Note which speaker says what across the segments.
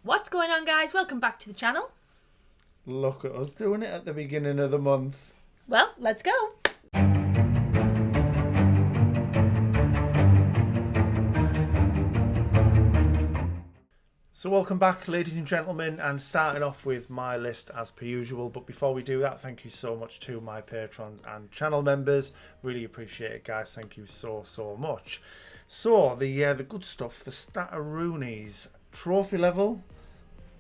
Speaker 1: What's going on, guys? Welcome back to the channel.
Speaker 2: Look at us doing it at the beginning of the month.
Speaker 1: Well, let's go.
Speaker 2: So welcome back, ladies and gentlemen, and starting off with my list as per usual. But before we do that, thank you so much to my patrons and channel members. Really appreciate it, guys. Thank you so much. So the good stuff, the Stataroonies trophy level.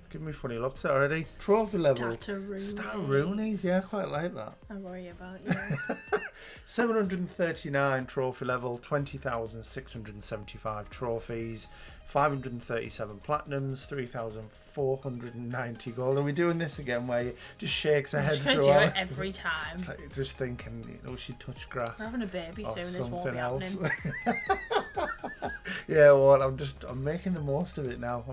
Speaker 2: Give me funny looks already. Trophy level. Stataroonies, yeah, I quite like that.
Speaker 1: I worry about you.
Speaker 2: 739 trophy level, 20,675 trophies, 537 platinums, 3,490 gold. Are we doing this again where you just shakes her head through?
Speaker 1: I'm just going to do it every time.
Speaker 2: It's like just thinking, she touched grass.
Speaker 1: We're having a baby soon, this won't be
Speaker 2: else.
Speaker 1: happening.
Speaker 2: Yeah, well, I'm making the most of it now.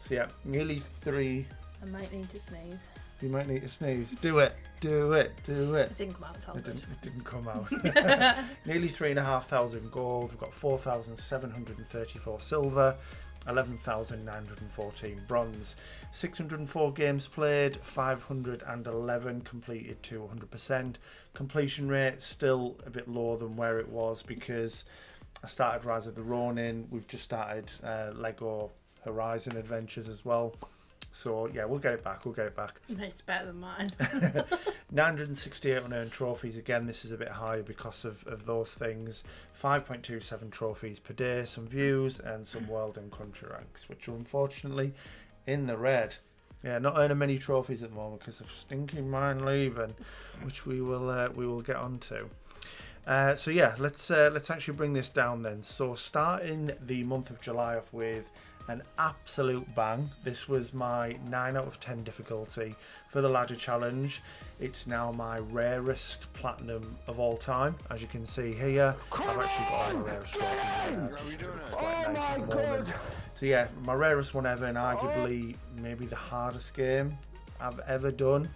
Speaker 2: So yeah, nearly 3.
Speaker 1: I might need to sneeze.
Speaker 2: You might need to sneeze. Do it.
Speaker 1: It didn't come out, so
Speaker 2: it didn't come out. Nearly 3,500 gold. We've got 4,734 silver, 11,914 bronze, 604 games played, 511 completed to 100%. Completion rate still a bit lower than where it was because I started Rise of the Ronin. We've just started Lego Horizon Adventures as well. So yeah, we'll get it back.
Speaker 1: It's better than mine.
Speaker 2: 968 unearned trophies. Again, this is a bit higher because of those things. 5.27 trophies per day, some views and some world and country ranks, which are unfortunately in the red. Yeah, not earning many trophies at the moment because of stinking mine leaving, which we will get onto. So yeah, let's actually bring this down then. So starting the month of July off with an absolute bang. This was my 9 out of 10 difficulty for the ladder challenge. It's now my rarest platinum of all time. As you can see here, I've actually got all my rarest trophies. It's quite nice at the moment. So yeah, my rarest one ever, and arguably maybe the hardest game I've ever done.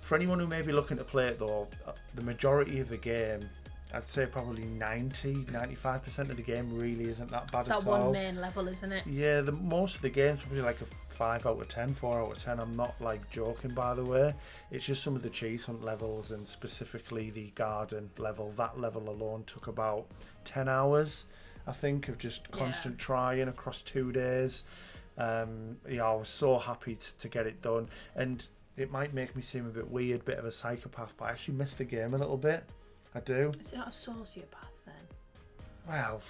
Speaker 2: For anyone who may be looking to play it though, the majority of the game, I'd say probably 90-95% of the game really isn't that bad at all.
Speaker 1: It's that one main level, isn't it?
Speaker 2: Yeah, most of the game's probably like a 5 out of 10, 4 out of 10. I'm not like joking, by the way. It's just some of the cheese hunt levels, and specifically the garden level. That level alone took about 10 hours, I think, of just constant trying across 2 days. Yeah, I was so happy to get it done. And it might make me seem a bit weird, bit of a psychopath, but I actually missed the game a little bit. I do.
Speaker 1: Is it not a sociopath then?
Speaker 2: Well,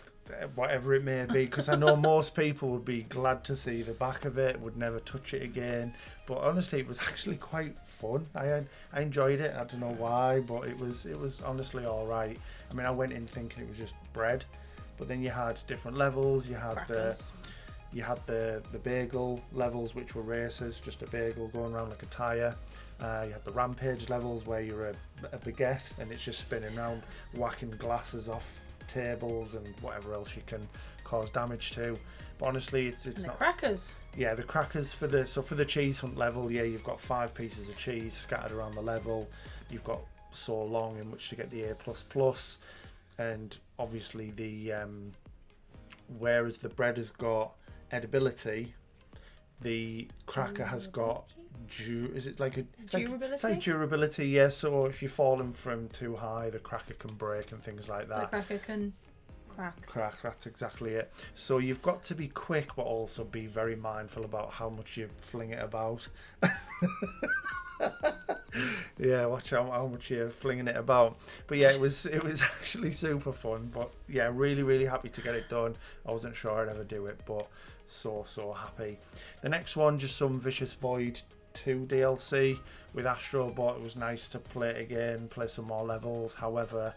Speaker 2: whatever it may be, because I know most people would be glad to see the back of it, would never touch it again. But honestly, it was actually quite fun. I enjoyed it. I don't know why, but it was honestly all right. I mean, I went in thinking it was just bread, but then you had different levels. You had the bagel levels, which were races, just a bagel going around like a tire. You had the rampage levels where you're a baguette and it's just spinning around, whacking glasses off tables and whatever else you can cause damage to. But honestly, it's
Speaker 1: and
Speaker 2: not.
Speaker 1: Crackers. Yeah,
Speaker 2: the crackers for the cheese hunt level. Yeah, you've got 5 pieces of cheese scattered around the level. You've got so long in which to get the A++, and obviously the whereas the bread has got edibility, the cracker has got durability? It's like durability, yeah. So if you're falling from too high, the cracker can break and things like that.
Speaker 1: The cracker can crack.
Speaker 2: That's exactly it. So you've got to be quick, but also be very mindful about how much you fling it about. Yeah, watch out how much you're flinging it about. But yeah, it was actually super fun. But yeah, really happy to get it done. I wasn't sure I'd ever do it, but so happy. The next one, just some Vicious Void 2 DLC with Astrobot. It was nice to play it again, play some more levels. However,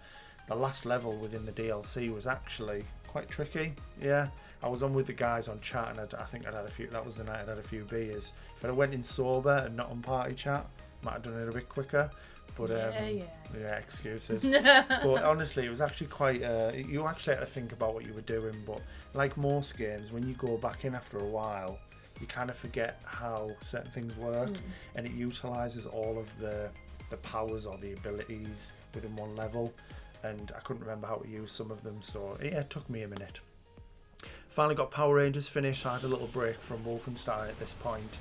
Speaker 2: the last level within the DLC was actually quite tricky. Yeah, I was on with the guys on chat, and I think I'd had a few. That was the night I'd had a few beers. If I went in sober and not on party chat, might have done it a bit quicker. But yeah, excuses. But honestly, it was actually quite. You actually had to think about what you were doing. But like most games, when you go back in after a while, you kind of forget how certain things work, and it utilises all of the powers or the abilities within one level. And I couldn't remember how to use some of them, so yeah, it took me a minute. Finally got Power Rangers finished, so I had a little break from Wolfenstein at this point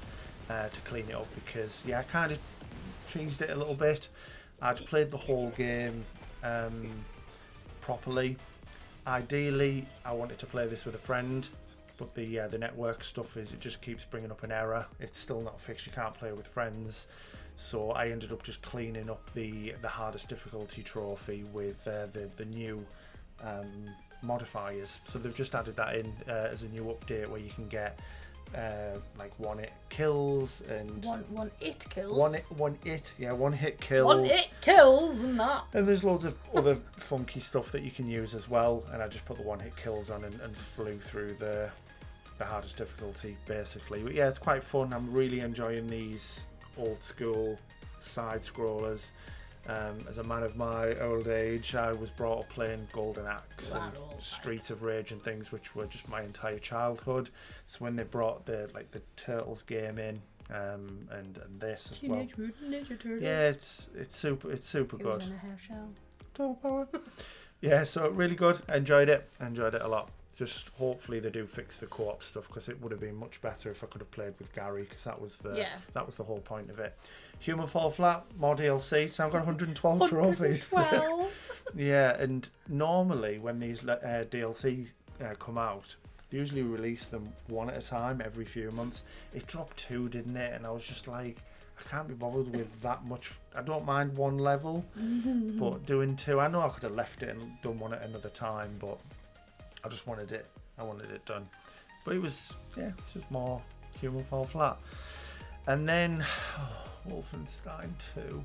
Speaker 2: to clean it up because, I kind of changed it a little bit. I'd played the whole game properly. Ideally, I wanted to play this with a friend, but the network stuff it just keeps bringing up an error. It's still not fixed. You can't play with friends. So I ended up just cleaning up the hardest difficulty trophy with the new modifiers. So they've just added that in as a new update where you can get like one-hit kills and
Speaker 1: one hit kills.
Speaker 2: One hit kills.
Speaker 1: One hit kills and that.
Speaker 2: And there's loads of other funky stuff that you can use as well. And I just put the one-hit kills on and flew through the hardest difficulty basically. But yeah, it's quite fun. I'm really enjoying these old school side scrollers. As a man of my old age, I was brought up playing Golden Axe and Streets of Rage and things, which were just my entire childhood. So when they brought the Turtles game in, and this as well,
Speaker 1: Teenage Mutant Ninja Turtles.
Speaker 2: yeah, it's super good.
Speaker 1: Was in a half shell.
Speaker 2: Total power. Yeah, so really good. Enjoyed it a lot. Just hopefully they do fix the co-op stuff because it would have been much better if I could have played with Gary because that was the whole point of it. Human Fall Flat, more DLC. So I've got 112 trophies.
Speaker 1: 112.
Speaker 2: Yeah, and normally when these DLC come out, they usually release them one at a time every few months. It dropped 2, didn't it? And I was just like, I can't be bothered with that much. I don't mind one level, but doing 2, I know I could have left it and done one at another time, but I just wanted it. I wanted it done. But it was, it's just more Human Fall Flat. And then Wolfenstein 2.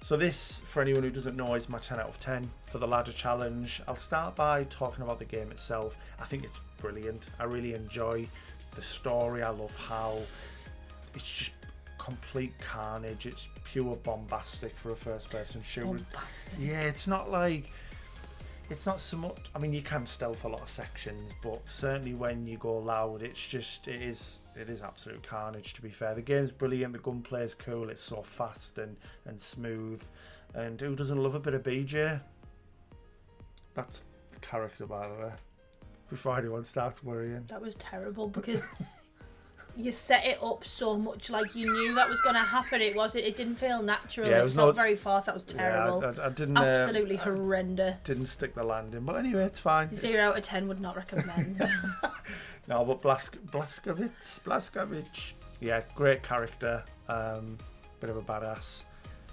Speaker 2: So this, for anyone who doesn't know, is my 10 out of 10 for the ladder challenge. I'll start by talking about the game itself. I think it's brilliant. I really enjoy the story. I love how it's just complete carnage. It's pure bombastic for a first-person shooter.
Speaker 1: Bombastic.
Speaker 2: Yeah, it's not so much. I mean, you can stealth a lot of sections, but certainly when you go loud, it is absolute carnage. To be fair, the game's brilliant. The gunplay is cool. It's so fast and smooth. And who doesn't love a bit of BJ? That's the character, by the way. Before anyone starts worrying.
Speaker 1: That was terrible because you set it up so much like you knew that was going to happen. It didn't feel natural.
Speaker 2: Yeah,
Speaker 1: it felt very fast. That was terrible.
Speaker 2: Yeah, I didn't.
Speaker 1: Absolutely horrendous.
Speaker 2: Didn't stick the landing, but anyway, it's fine.
Speaker 1: 0 out of 10 would not recommend.
Speaker 2: No, but Blazkowicz, yeah, great character. Bit of a badass.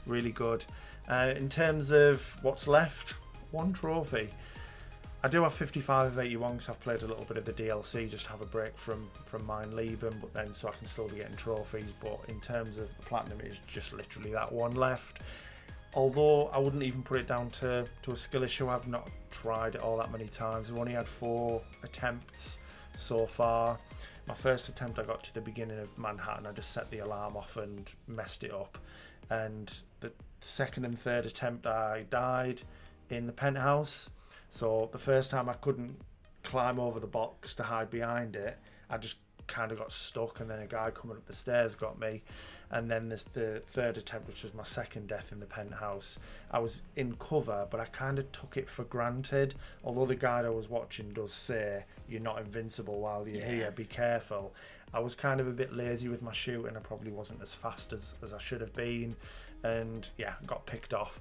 Speaker 2: Really good. In terms of what's left, 1 trophy. I do have 55 of 81 because I've played a little bit of the DLC just to have a break from Mein Leben, but then so I can still be getting trophies. But in terms of the platinum, it's just literally that 1 left. Although I wouldn't even put it down to a skill issue. I've not tried it all that many times. I've only had 4 attempts so far. My first attempt I got to the beginning of Manhattan. I just set the alarm off and messed it up. And the second and third attempt I died in the penthouse. So the first time I couldn't climb over the box to hide behind it. I just kind of got stuck, and then a guy coming up the stairs got me. And then the third attempt, which was my second death in the penthouse, I was in cover, but I kind of took it for granted. Although the guide I was watching does say, you're not invincible while you're here, be careful. I was kind of a bit lazy with my shooting. I probably wasn't as fast as I should have been. And yeah, got picked off.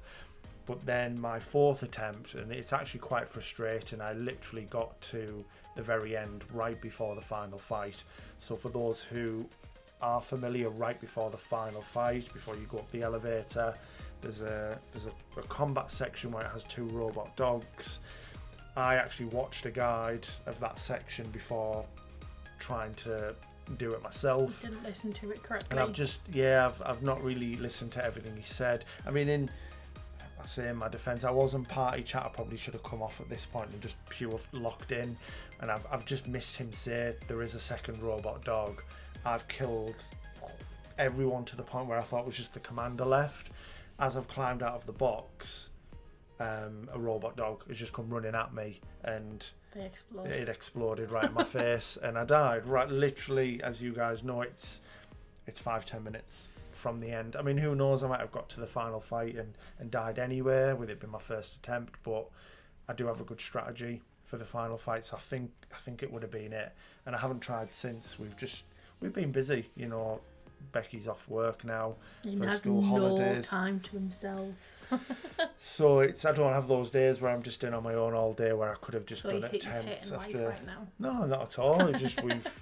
Speaker 2: But then my 4th attempt, and it's actually quite frustrating, I literally got to the very end right before the final fight. So for those who are familiar, right before the final fight, before you go up the elevator, there's a combat section where it has 2 robot dogs. I actually watched a guide of that section before trying to do it myself.
Speaker 1: You didn't listen to it correctly.
Speaker 2: And I've not really listened to everything he said. I mean, in my defence, I wasn't party chat. I probably should have come off at this point and just pure locked in. And I've just missed him say there is a second robot dog. I've killed everyone to the point where I thought it was just the commander left. As I've climbed out of the box, a robot dog has just come running at me, and it exploded right in my face, and I died. Right, literally, as you guys know, it's 5-10 minutes from the end. I mean, who knows, I might have got to the final fight and died anywhere with it being my first attempt, but I do have a good strategy for the final fight. So I think it would have been it. And I haven't tried since. We've been busy, you know. Becky's off work now for school holidays.
Speaker 1: No time to himself.
Speaker 2: So I don't have those days where I'm just in on my own all day where I could have just done it attempts after.
Speaker 1: Right now.
Speaker 2: No, not at all. It's just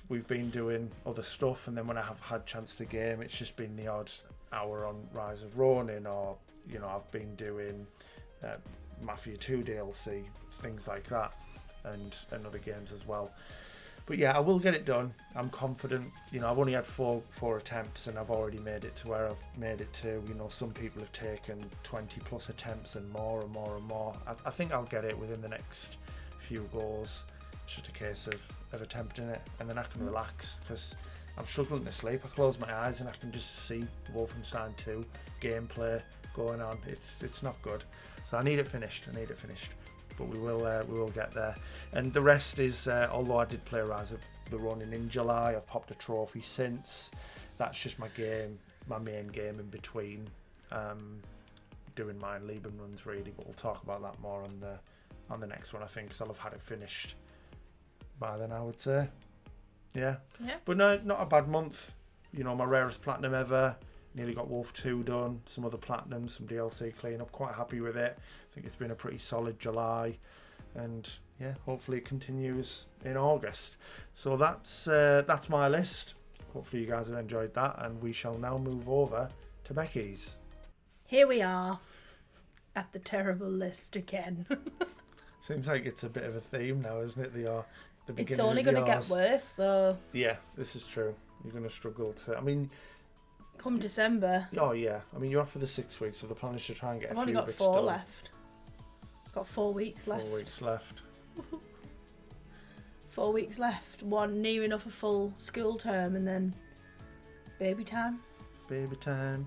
Speaker 2: we've been doing other stuff, and then when I have had chance to game, it's just been the odd hour on Rise of Ronin, or you know, I've been doing Mafia 2 DLC, things like that, and other games as well. But yeah, I will get it done. I'm confident. You know, I've only had four attempts, and I've already made it to where I've made it to. You know, some people have taken 20 plus attempts and more and more and more. I think I'll get it within the next few goes. It's just a case of attempting it, and then I can relax because I'm struggling to sleep. I close my eyes and I can just see Wolfenstein 2 gameplay going on. It's not good. So I need it finished. But we will get there. And the rest is, although I did play Rise of the Ronin in July, I've popped a trophy since. That's just my main game in between doing my Lieben runs really. But we'll talk about that more on the next one, I think, because I'll have had it finished by then, I would say. Yeah. But no, not a bad month. You know, my rarest platinum ever. Nearly got Wolf 2 done, some other platinums, some DLC clean-up. Quite happy with it. I think it's been a pretty solid July, and yeah, hopefully it continues in August. So that's my list. Hopefully you guys have enjoyed that, and we shall now move over to Becky's.
Speaker 1: Here we are at the terrible list again.
Speaker 2: Seems like it's a bit of a theme now, isn't it? The beginning.
Speaker 1: It's only going to get worse, though.
Speaker 2: Yeah, this is true. You're going to struggle to. I mean.
Speaker 1: Come December.
Speaker 2: Oh yeah, I mean you're off for the 6 weeks, so the plan is to try and get
Speaker 1: I've
Speaker 2: a
Speaker 1: only
Speaker 2: few
Speaker 1: got
Speaker 2: bits
Speaker 1: 4
Speaker 2: done.
Speaker 1: left. Got 4 weeks left.
Speaker 2: 4 weeks left.
Speaker 1: 4 weeks left. One near enough a full school term, and then baby time.
Speaker 2: Baby time.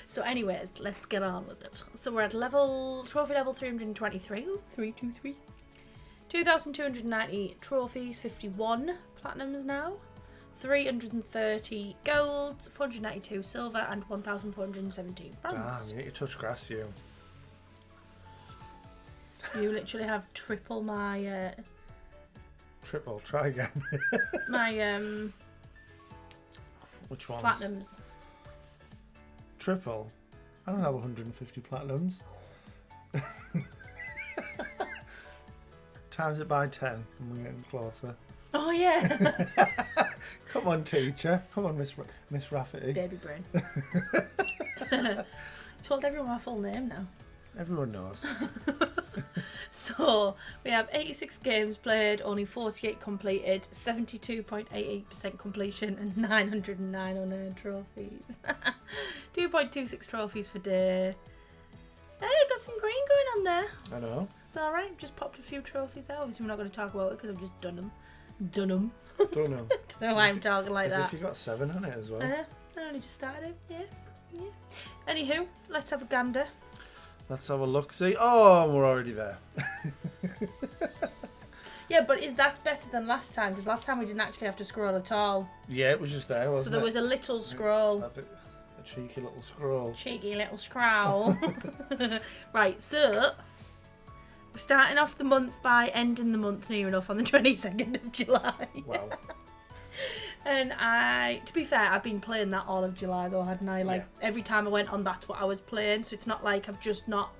Speaker 1: So anyways, let's get on with it. So we're at trophy level 323. Ooh, 323. 2,290 trophies, 51 platinums now. 330 golds, 492 silver, and 1,417 bronze.
Speaker 2: Damn, you need to touch grass, you.
Speaker 1: You literally have triple my
Speaker 2: Triple, try again.
Speaker 1: my
Speaker 2: Which ones?
Speaker 1: platinums.
Speaker 2: Triple? I don't have 150 platinums. Times it by 10 and we're getting closer.
Speaker 1: Oh yeah.
Speaker 2: Come on, teacher. Come on, Miss Rafferty.
Speaker 1: Baby brain. Told everyone my full name now.
Speaker 2: Everyone knows.
Speaker 1: So we have 86 games played, only 48 completed, 72.88% completion, and 909 unearned trophies. 2.26 trophies per day. Hey, got some green going on there.
Speaker 2: I know.
Speaker 1: It's alright, just popped a few trophies there. Obviously we're not going to talk about it because I've just done them. Don't know.
Speaker 2: Don't
Speaker 1: know why I'm talking like
Speaker 2: As
Speaker 1: that.
Speaker 2: if you got 7 on it as well.
Speaker 1: I only just started it. Yeah. Anywho, let's have a gander.
Speaker 2: Let's have a look. See, oh, we're already there.
Speaker 1: Yeah, but is that better than last time? Because last time we didn't actually have to scroll at all.
Speaker 2: Yeah, it was just there, wasn't it?
Speaker 1: So there was a little scroll.
Speaker 2: A cheeky little scroll.
Speaker 1: Cheeky little scroll. Right, so we're starting off the month by ending the month near enough on the 22nd of July.
Speaker 2: Wow.
Speaker 1: And to be fair, I've been playing that all of July though, hadn't I? Like every time I went on, that's what I was playing. So it's not like I've just not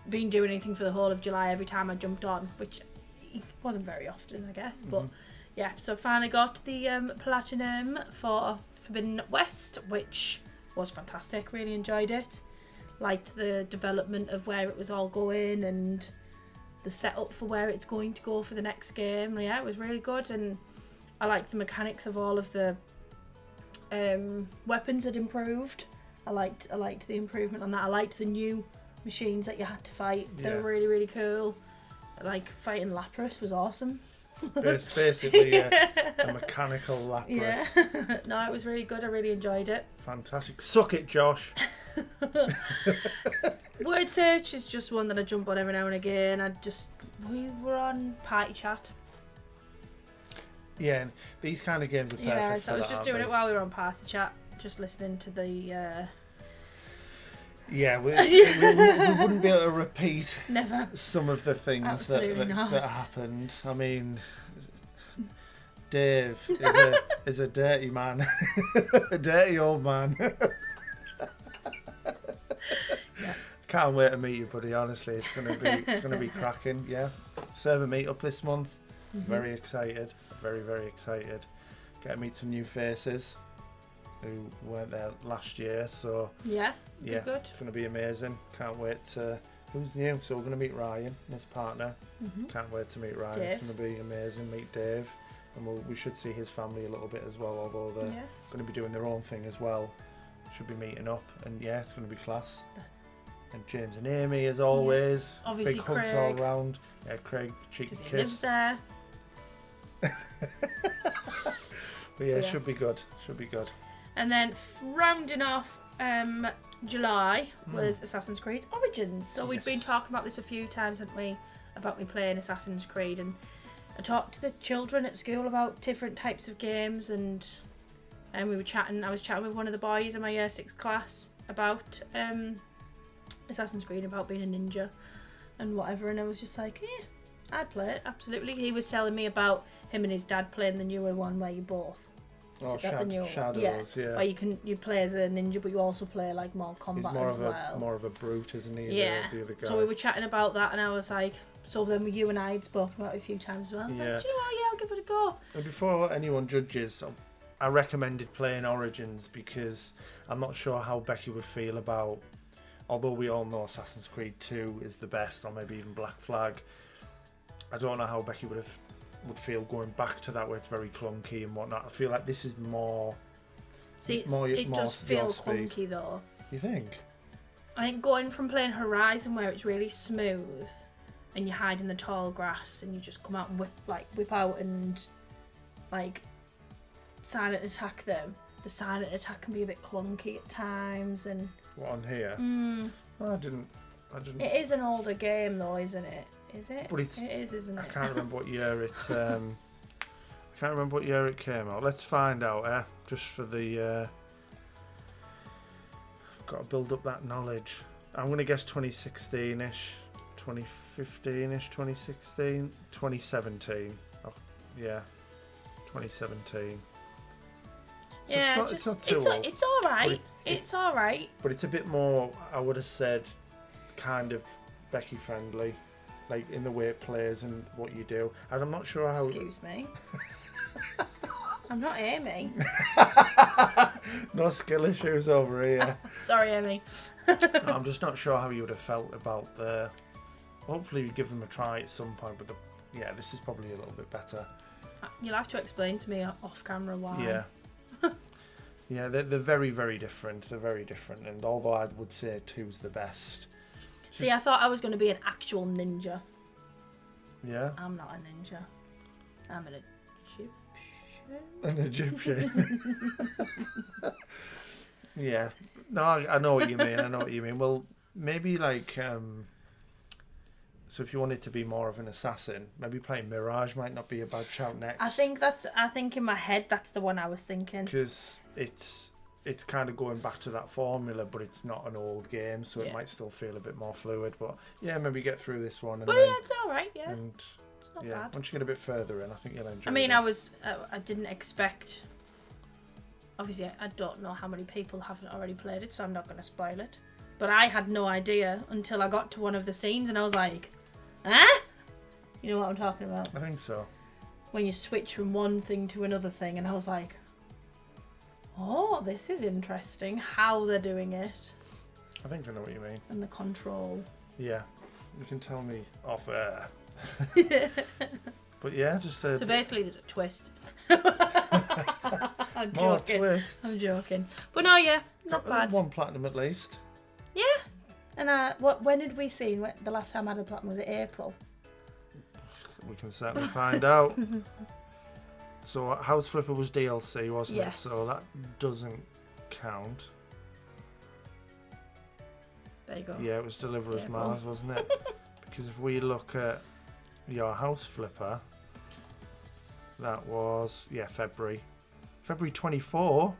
Speaker 1: been doing anything for the whole of July every time I jumped on, which wasn't very often, I guess. But yeah, so finally got the platinum for Forbidden West, which was fantastic. Really enjoyed it. Liked the development of where it was all going and the setup for where it's going to go for the next game. Yeah, it was really good, and I liked the mechanics of all of the weapons had improved. I liked the improvement on that. I liked the new machines that you had to fight. They were really, really cool. Like fighting Lapras was awesome.
Speaker 2: It's basically a mechanical Lapras.
Speaker 1: Yeah. No, it was really good. I really enjoyed it.
Speaker 2: Fantastic. Suck it, Josh.
Speaker 1: Word search is just one that I jump on every now and again. We were on party chat.
Speaker 2: Yeah, and these kind of games are perfect.
Speaker 1: Yeah, so I was
Speaker 2: for
Speaker 1: just
Speaker 2: that,
Speaker 1: doing it while we were on party chat, just listening to the
Speaker 2: Yeah, we wouldn't be able to repeat
Speaker 1: Never.
Speaker 2: some of the things that happened. I mean, Dave is a dirty man, a dirty old man.
Speaker 1: Yeah.
Speaker 2: Can't wait to meet you, buddy. Honestly, it's gonna be cracking. Yeah, server meet up this month. Very excited. Very, very excited. Get to meet some new faces who weren't there last year. So
Speaker 1: yeah,
Speaker 2: good.
Speaker 1: It's
Speaker 2: going to be amazing. Can't wait to... Who's new? So we're going to meet Ryan and his partner. Can't wait to meet Ryan.
Speaker 1: Dave.
Speaker 2: It's going to be amazing. Meet Dave. And we should see his family a little bit as well, although they're going to be doing their own thing as well. Should be meeting up. And yeah, it's going to be class. And James and Amy, as always.
Speaker 1: Yeah. Obviously,
Speaker 2: big hugs all round. Yeah, Craig, cheeky kiss.
Speaker 1: He lives there.
Speaker 2: But yeah, should be good. Should be good.
Speaker 1: And then rounding off July was Assassin's Creed Origins. So we'd been talking about this a few times, hadn't we? About me playing Assassin's Creed, and I talked to the children at school about different types of games, and we were chatting. I was chatting with one of the boys in my year 6 class about Assassin's Creed, about being a ninja and whatever, and I was just like, yeah, I'd play it, absolutely. He was telling me about him and his dad playing the newer one where you both.
Speaker 2: Oh, Shadows, yeah.
Speaker 1: Where you play as a ninja, but you also play like more combat as well.
Speaker 2: He's more of a brute, isn't he?
Speaker 1: Yeah.
Speaker 2: The other guy.
Speaker 1: So we were chatting about that, and I was like, so then you and I had spoken about it a few times as well. I was like, do you know what? Yeah, I'll give it a go. And
Speaker 2: before anyone judges, I recommended playing Origins because I'm not sure how Becky would feel about. Although we all know Assassin's Creed 2 is the best, or maybe even Black Flag, I don't know how Becky would feel going back to that where it's very clunky and whatnot. I feel like this is more.
Speaker 1: See, it does feel clunky though.
Speaker 2: You think?
Speaker 1: I think going from playing Horizon where it's really smooth and you hide in the tall grass and you just come out and whip out and like silent attack them. The silent attack can be a bit clunky at times, and.
Speaker 2: What, on here? I didn't.
Speaker 1: It is an older game though, isn't it? Is it?
Speaker 2: But
Speaker 1: it is, isn't it?
Speaker 2: I can't remember what year it. I can't remember what year it came out. Let's find out. Just for the. Got to build up that knowledge. I'm gonna guess 2016ish, 2015ish, 2016, 2017. Oh, yeah, 2017. So
Speaker 1: yeah,
Speaker 2: it's not too old.
Speaker 1: It's all right. It's all right.
Speaker 2: But it's a bit more. I would have said, kind of Becky friendly. Like in the way it plays and what you do, and I'm not sure how.
Speaker 1: Excuse me. I'm not Amy.
Speaker 2: No skill issues over here.
Speaker 1: Sorry, Amy.
Speaker 2: No, I'm just not sure how you would have felt about the. Hopefully, you give them a try at some point. But this is probably a little bit better.
Speaker 1: You'll have to explain to me off camera why.
Speaker 2: Yeah. Yeah, they're very, very different. They're very different, and although I would say 2's the best.
Speaker 1: See, I thought I was going to be an actual ninja.
Speaker 2: Yeah?
Speaker 1: I'm not a ninja. I'm an Egyptian.
Speaker 2: An Egyptian. Yeah. No, I know what you mean. Well, maybe like... so if you wanted to be more of an assassin, maybe playing Mirage might not be a bad shout next.
Speaker 1: I think in my head that's the one I was thinking.
Speaker 2: Because it's kind of going back to that formula, but it's not an old game, so it might still feel a bit more fluid. But yeah, maybe get through this one.
Speaker 1: But yeah, it's all right. Yeah,
Speaker 2: and
Speaker 1: it's not bad.
Speaker 2: Once you get a bit further in, I think you'll enjoy.
Speaker 1: I mean,
Speaker 2: it.
Speaker 1: I didn't expect. Obviously, I don't know how many people haven't already played it, so I'm not going to spoil it. But I had no idea until I got to one of the scenes, and I was like, "Ah!" You know what I'm talking about?
Speaker 2: I think so.
Speaker 1: When you switch from one thing to another thing, and I was like, oh, this is interesting how they're doing it.
Speaker 2: I think I know what you mean.
Speaker 1: And the control.
Speaker 2: Yeah, you can tell me off air. But yeah, just
Speaker 1: so basically there's a twist. I'm
Speaker 2: more
Speaker 1: joking.
Speaker 2: Twist.
Speaker 1: I'm joking. But no, yeah, not bad.
Speaker 2: 1 platinum at least.
Speaker 1: Yeah. And when did we see? The last time I had a platinum, was it April?
Speaker 2: We can certainly find out. So House Flipper was DLC, wasn't it? So that doesn't count.
Speaker 1: There you go.
Speaker 2: Yeah, it was Deliverer's Mars, wasn't it? Because if we look at your House Flipper, that was February 24.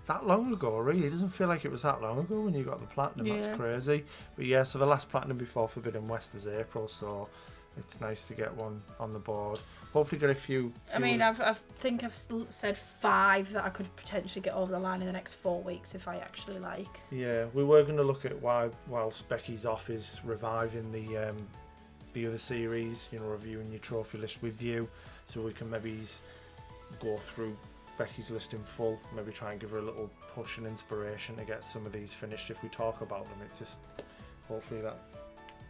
Speaker 2: that long ago, really. It doesn't feel like it was that long ago when you got the platinum.
Speaker 1: Yeah.
Speaker 2: That's crazy. But yeah, so the last platinum before Forbidden West was April, so it's nice to get one on the board. Hopefully get a few.
Speaker 1: I mean, I think I've said 5 that I could potentially get over the line in the next 4 weeks if I actually like.
Speaker 2: Yeah, we were going to look at whilst Becky's off is reviving the other series, you know, reviewing your trophy list with you, so we can maybe go through Becky's list in full, maybe try and give her a little push and inspiration to get some of these finished. If we talk about them, it just hopefully that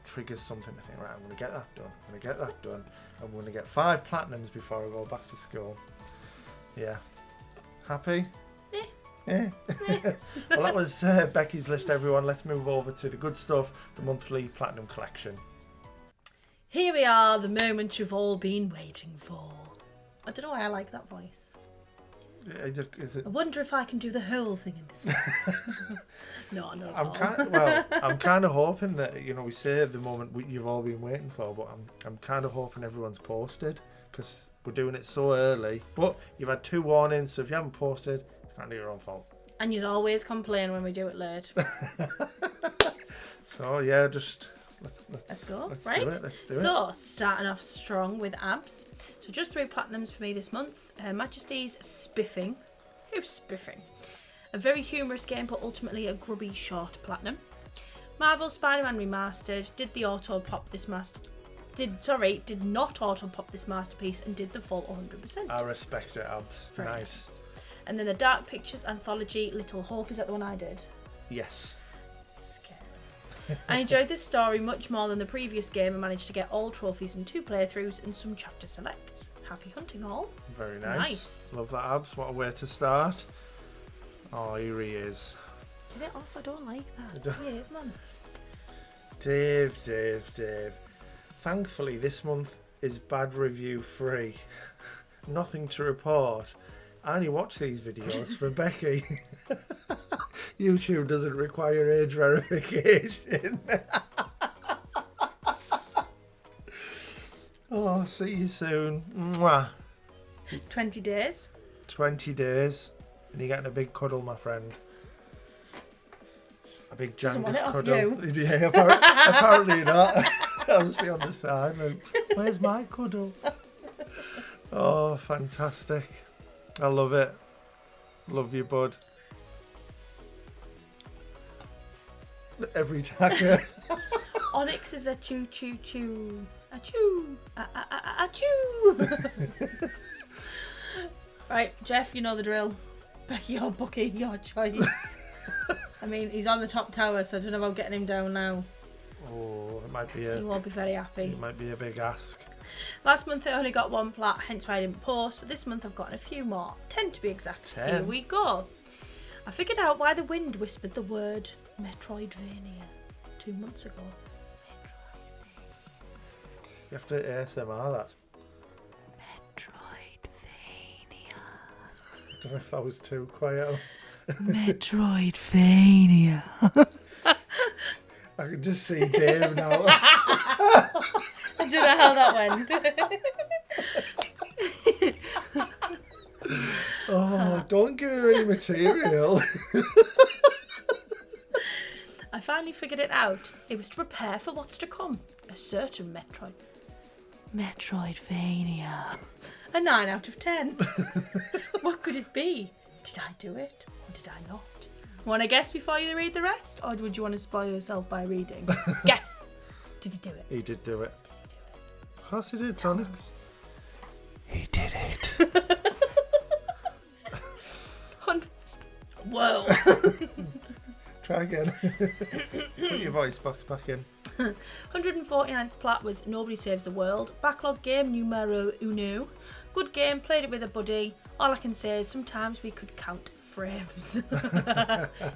Speaker 2: triggers something to think, right, I'm going to get that done, I'm going to get that done, I'm going to get 5 platinums before I go back to school. Yeah. Happy? Yeah. Well, that was Becky's list, everyone. Let's move over to the good stuff, the monthly platinum collection.
Speaker 1: Here we are, the moment you've all been waiting for. I don't know why I like that voice.
Speaker 2: Is it...
Speaker 1: I wonder if I can do the whole thing in this voice. No, not at all.
Speaker 2: I'm kind of hoping that, you know, we say the moment you've all been waiting for, but I'm kind of hoping everyone's posted, because we're doing it so early. But you've had 2 warnings, so if you haven't posted, it's kind of your own fault.
Speaker 1: And you always complain when we do it late.
Speaker 2: So yeah, just
Speaker 1: let's go.
Speaker 2: Let's
Speaker 1: right.
Speaker 2: Let's do it.
Speaker 1: So starting off strong with abs. So just 3 platinums for me this month. Her Majesty's Spiffing. Who's Spiffing? A very humorous game, but ultimately a grubby short platinum. Marvel Spider-Man Remastered did not auto pop this masterpiece and did the full 100%.
Speaker 2: I respect it, abs.
Speaker 1: Very
Speaker 2: nice.
Speaker 1: And then the Dark Pictures anthology Little Hope, is that the one I did?
Speaker 2: Yes.
Speaker 1: Scary. I enjoyed this story much more than the previous game and managed to get all trophies in 2 playthroughs and some chapter selects. Happy hunting all.
Speaker 2: Very nice. Love that, abs. What a way to start. Oh, here he is.
Speaker 1: Get it off, I don't like that. Dave, man.
Speaker 2: Dave. Thankfully, this month is bad review free. Nothing to report. I only watch these videos for Becky. YouTube doesn't require age verification. Oh, see you soon. Mwah.
Speaker 1: 20 days.
Speaker 2: 20 days. And you're getting a big cuddle, my friend. A big Jangus cuddle. Yeah, apparently not. I'll just be on the side. And, where's my cuddle? Oh, fantastic. I love it. Love you, bud. Every tagger.
Speaker 1: Onyx is a choo choo choo. A choo. A choo. Right, Jeff, you know the drill. Becky or Bucky, your choice. I mean, he's on the top tower, so I don't know about getting him down now.
Speaker 2: Oh, it might be
Speaker 1: He won't be very happy.
Speaker 2: It might be a big ask.
Speaker 1: Last month I only got 1 plat, hence why I didn't post, but this month I've gotten a few more. 10 to be exact.
Speaker 2: 10.
Speaker 1: Here we go. I figured out why the wind whispered the word Metroidvania 2 months ago.
Speaker 2: You have to ASMR that.
Speaker 1: Metroidvania.
Speaker 2: I don't know if that was too quiet.
Speaker 1: Metroidvania.
Speaker 2: I can just see Dave now.
Speaker 1: I don't know how that went.
Speaker 2: Oh, don't give her any material.
Speaker 1: I finally figured it out. It was to prepare for what's to come. A certain Metroidvania. A 9 out of 10. What could it be? Did I do it? Or did I not? Want to guess before you read the rest? Or would you want to spoil yourself by reading? Guess. Did he do it?
Speaker 2: He did do it. Of course he did, Sonics. He did it.
Speaker 1: Whoa.
Speaker 2: Try again. Put your voice box back in.
Speaker 1: 149th plat was Nobody Saves the World. Backlog game numero uno. Good game, played it with a buddy. All I can say is sometimes we could count frames.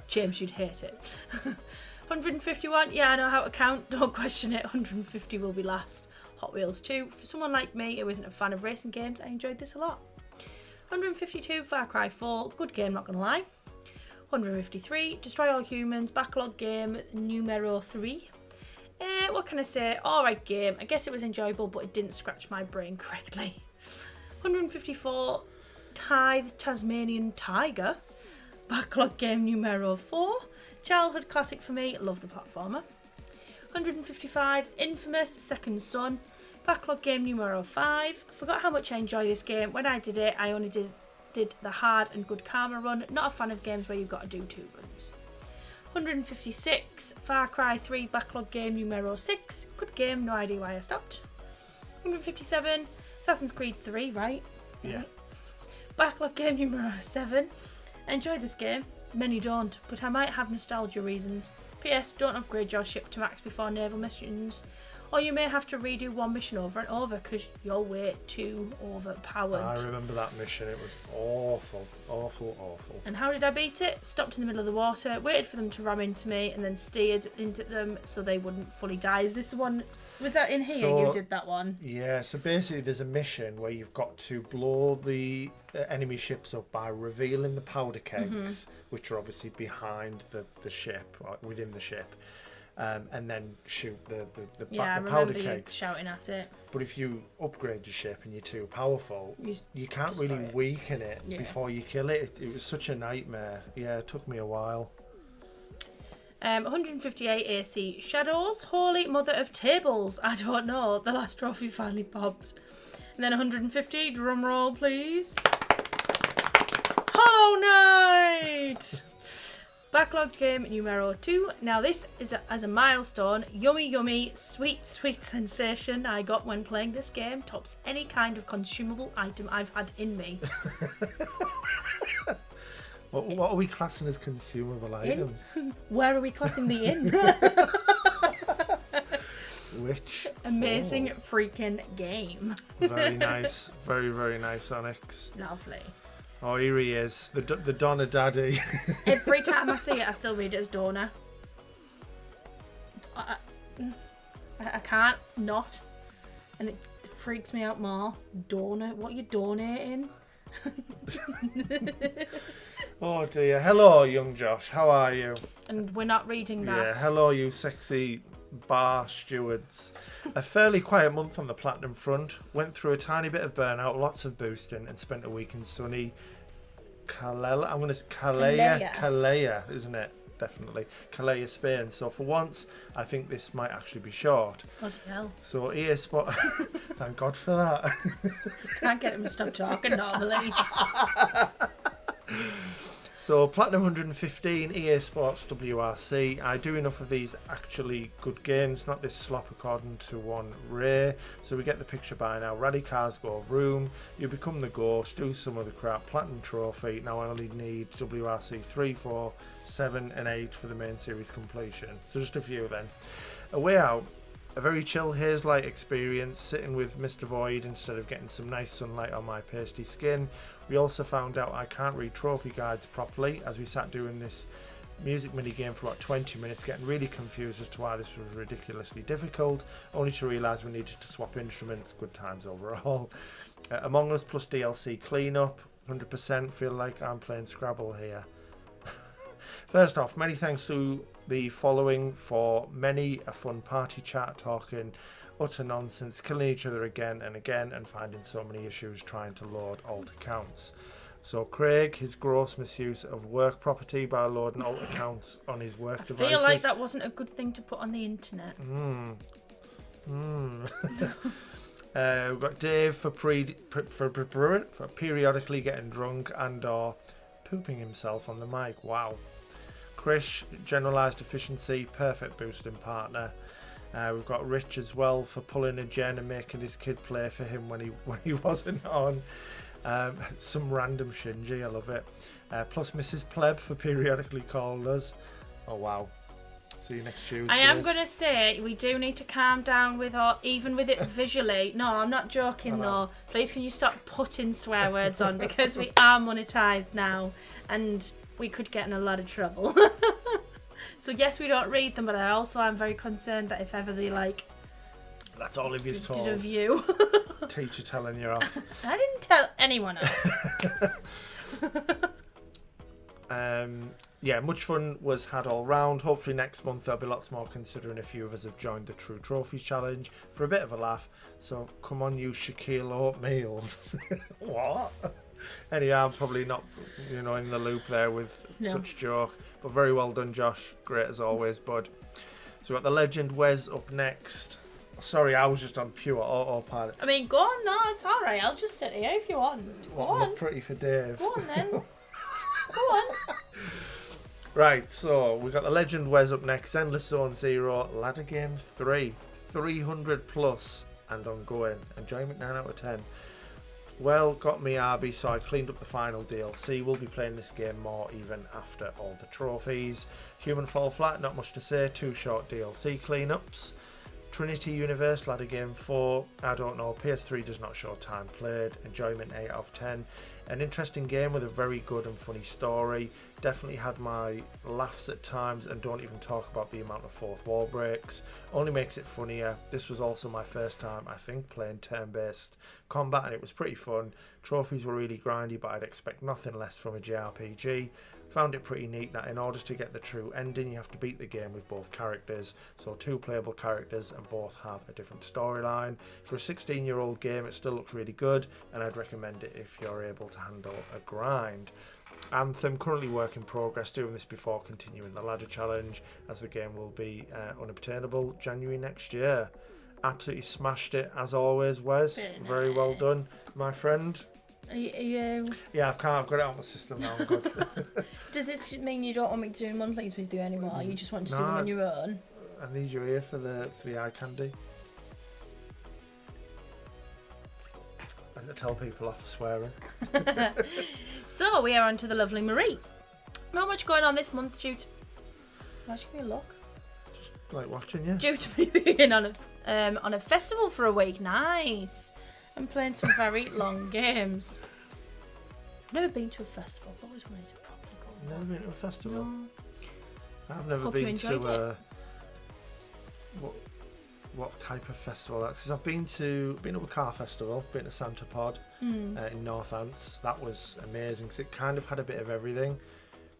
Speaker 1: James, you'd hate it. 151, yeah, I know how to count, don't question it. 150 will be last. Hot Wheels 2. For someone like me who isn't a fan of racing games, I enjoyed this a lot. 152, Far Cry 4. Good game, not gonna lie. 153, Destroy All Humans. Backlog game numero 3. What can I say? Alright game. I guess it was enjoyable, but it didn't scratch my brain correctly. 154, Tithe Tasmanian Tiger. Backlog game numero 4. Childhood classic for me, love the platformer. 155, Infamous Second Son. Backlog game numero 5. Forgot how much I enjoy this game. When I did it, I only did the hard and good karma run. Not a fan of games where you've got to do 2 runs. 156, Far Cry 3 backlog game numero 6. Good game, no idea why I stopped. 157, Assassin's Creed 3, right?
Speaker 2: Yeah.
Speaker 1: Backlog game numero 7. Enjoy this game. Many don't, but I might have nostalgia reasons. P.S. Don't upgrade your ship to max before naval missions, or you may have to redo one mission over and over because you're way too overpowered.
Speaker 2: I remember that mission. It was awful, awful, awful.
Speaker 1: And how did I beat it? Stopped in the middle of the water, waited for them to ram into me, and then steered into them so they wouldn't fully die. Is this the one? Was that in here? You did that one?
Speaker 2: Yeah, so basically there's a mission where you've got to blow the enemy ships up by revealing the powder kegs, which are obviously behind the ship, or within the ship, and then shoot the powder kegs.
Speaker 1: Shouting at it.
Speaker 2: But if you upgrade your ship and you're too powerful, you can't really weaken it before you kill it. It was such a nightmare. Yeah, it took me a while.
Speaker 1: 158 AC Shadows, Holy Mother of Tables. I don't know. The last trophy finally popped. And then 150. Drum roll, please. Hollow Knight. Backlogged game numero 2. Now this is as a milestone. Yummy, yummy, sweet, sweet sensation I got when playing this game tops any kind of consumable item I've had in me.
Speaker 2: What are we classing as consumable items?
Speaker 1: Where are we classing the inn?
Speaker 2: Which?
Speaker 1: Amazing freaking game.
Speaker 2: Very nice. Very, very nice, Onyx.
Speaker 1: Lovely.
Speaker 2: Oh, here he is. The Donna Daddy.
Speaker 1: Every time I see it, I still read it as Donna. I can't not. And it freaks me out more. Donna, what are you donating?
Speaker 2: Oh dear. Hello, young Josh. How are you?
Speaker 1: And we're not reading that.
Speaker 2: Yeah, hello, you sexy bar stewards. A fairly quiet month on the platinum front. Went through a tiny bit of burnout, lots of boosting, and spent a week in sunny Calella. I'm going to Calella, isn't it? Definitely Calella, Spain. So for once, I think this might actually be short.
Speaker 1: Bloody hell.
Speaker 2: So EA Sport. Thank God for that.
Speaker 1: Can't get him to stop talking normally.
Speaker 2: So Platinum 115, EA Sports WRC. I do enough of these actually good games, not this slop according to one Ray. So we get the picture by now. Rally cars go vroom. You become the ghost, do some of the crap. Platinum trophy. Now I only need WRC 3, 4, 7 and 8 for the main series completion. So just a few then. A way out. A very chill haze-light experience, sitting with Mr. Void instead of getting some nice sunlight on my pasty skin. We also found out I can't read trophy guides properly as we sat doing this music mini game for about 20 minutes, getting really confused as to why this was ridiculously difficult, only to realise we needed to swap instruments. Good times overall. Among Us plus DLC cleanup, 100%. Feel like I'm playing Scrabble here. First off, many thanks to the following for many a fun party chat, talking utter nonsense, killing each other again and again, and finding so many issues trying to load alt accounts. So Craig, his gross misuse of work property by loading alt accounts on his work devices.
Speaker 1: I feel like that wasn't a good thing to put on the internet.
Speaker 2: We've got Dave for periodically getting drunk and or pooping himself on the mic. Wow. Chris, generalised efficiency, perfect boosting partner. We've got Rich as well for pulling a gen and making his kid play for him when he wasn't on. Some random Shinji, I love it. Plus Mrs. Pleb for periodically calling us. Oh wow. See you next Tuesday.
Speaker 1: I am going to say we do need to calm down with even with it visually. No, I'm not joking though. Please can you stop putting swear words on, because we are monetized now and we could get in a lot of trouble. So yes, we don't read them, but I also am very concerned that if ever they
Speaker 2: that's all Olivia's told.
Speaker 1: Did a view.
Speaker 2: Teacher telling you off.
Speaker 1: I didn't tell anyone off.
Speaker 2: Yeah, much fun was had all round. Hopefully next month there'll be lots more, considering a few of us have joined the True Trophies Challenge for a bit of a laugh. So come on, you Shaquille Oatmeal. What? Anyhow, I'm probably not, in the loop there with such joke. But very well done, Josh. Great as always, bud. So we've got the legend Wes up next. Sorry, I was just on pure autopilot.
Speaker 1: I mean, go on, no, it's alright. I'll just sit here if you want. Go on.
Speaker 2: Look pretty for Dave.
Speaker 1: Go on then. Go on.
Speaker 2: Right, so we've got the legend Wes up next. Endless Zone Zero, Ladder Game 3. 300 plus and ongoing. Enjoyment 9 out of 10. Well, got me RB, so I cleaned up the final DLC. We'll be playing this game more even after all the trophies. Human Fall Flat, not much to say. 2 short DLC cleanups. Trinity Universe, Ladder Game 4. I don't know. PS3 does not show time played. Enjoyment 8 out of 10. An interesting game with a very good and funny story. Definitely had my laughs at times, and don't even talk about the amount of fourth wall breaks. Only makes it funnier. This was also my first time, I think, playing turn-based combat, and it was pretty fun. Trophies were really grindy, but I'd expect nothing less from a JRPG. Found it pretty neat that in order to get the true ending, you have to beat the game with both characters. So 2 playable characters and both have a different storyline. For a 16-year-old game, it still looks really good, and I'd recommend it if you're able to handle a grind. Anthem, currently work in progress, doing this before continuing the ladder challenge, as the game will be unobtainable January next year. Absolutely smashed it as always, Wes. Very well done, my friend.
Speaker 1: Are you?
Speaker 2: Yeah, I've got it out of my system now. I'm good.
Speaker 1: Does this mean you don't want me to do monthlies with you anymore? You just want to do them on your own?
Speaker 2: I need you here for the eye candy. And to tell people off for swearing.
Speaker 1: So we are on to the lovely Marie. Not much going on this month due to... Why'd you give me a look?
Speaker 2: Just like watching you.
Speaker 1: Due to me being on a festival for a week. Nice. And playing some very long games. I've never been to a festival. I've always wanted to properly go.
Speaker 2: Never been to a festival?
Speaker 1: No.
Speaker 2: I've never
Speaker 1: Hope
Speaker 2: been
Speaker 1: you enjoyed
Speaker 2: to
Speaker 1: it.
Speaker 2: What type of festival that's, because I've been to a car festival, been to Santa Pod in Northants. That was amazing because it kind of had a bit of everything,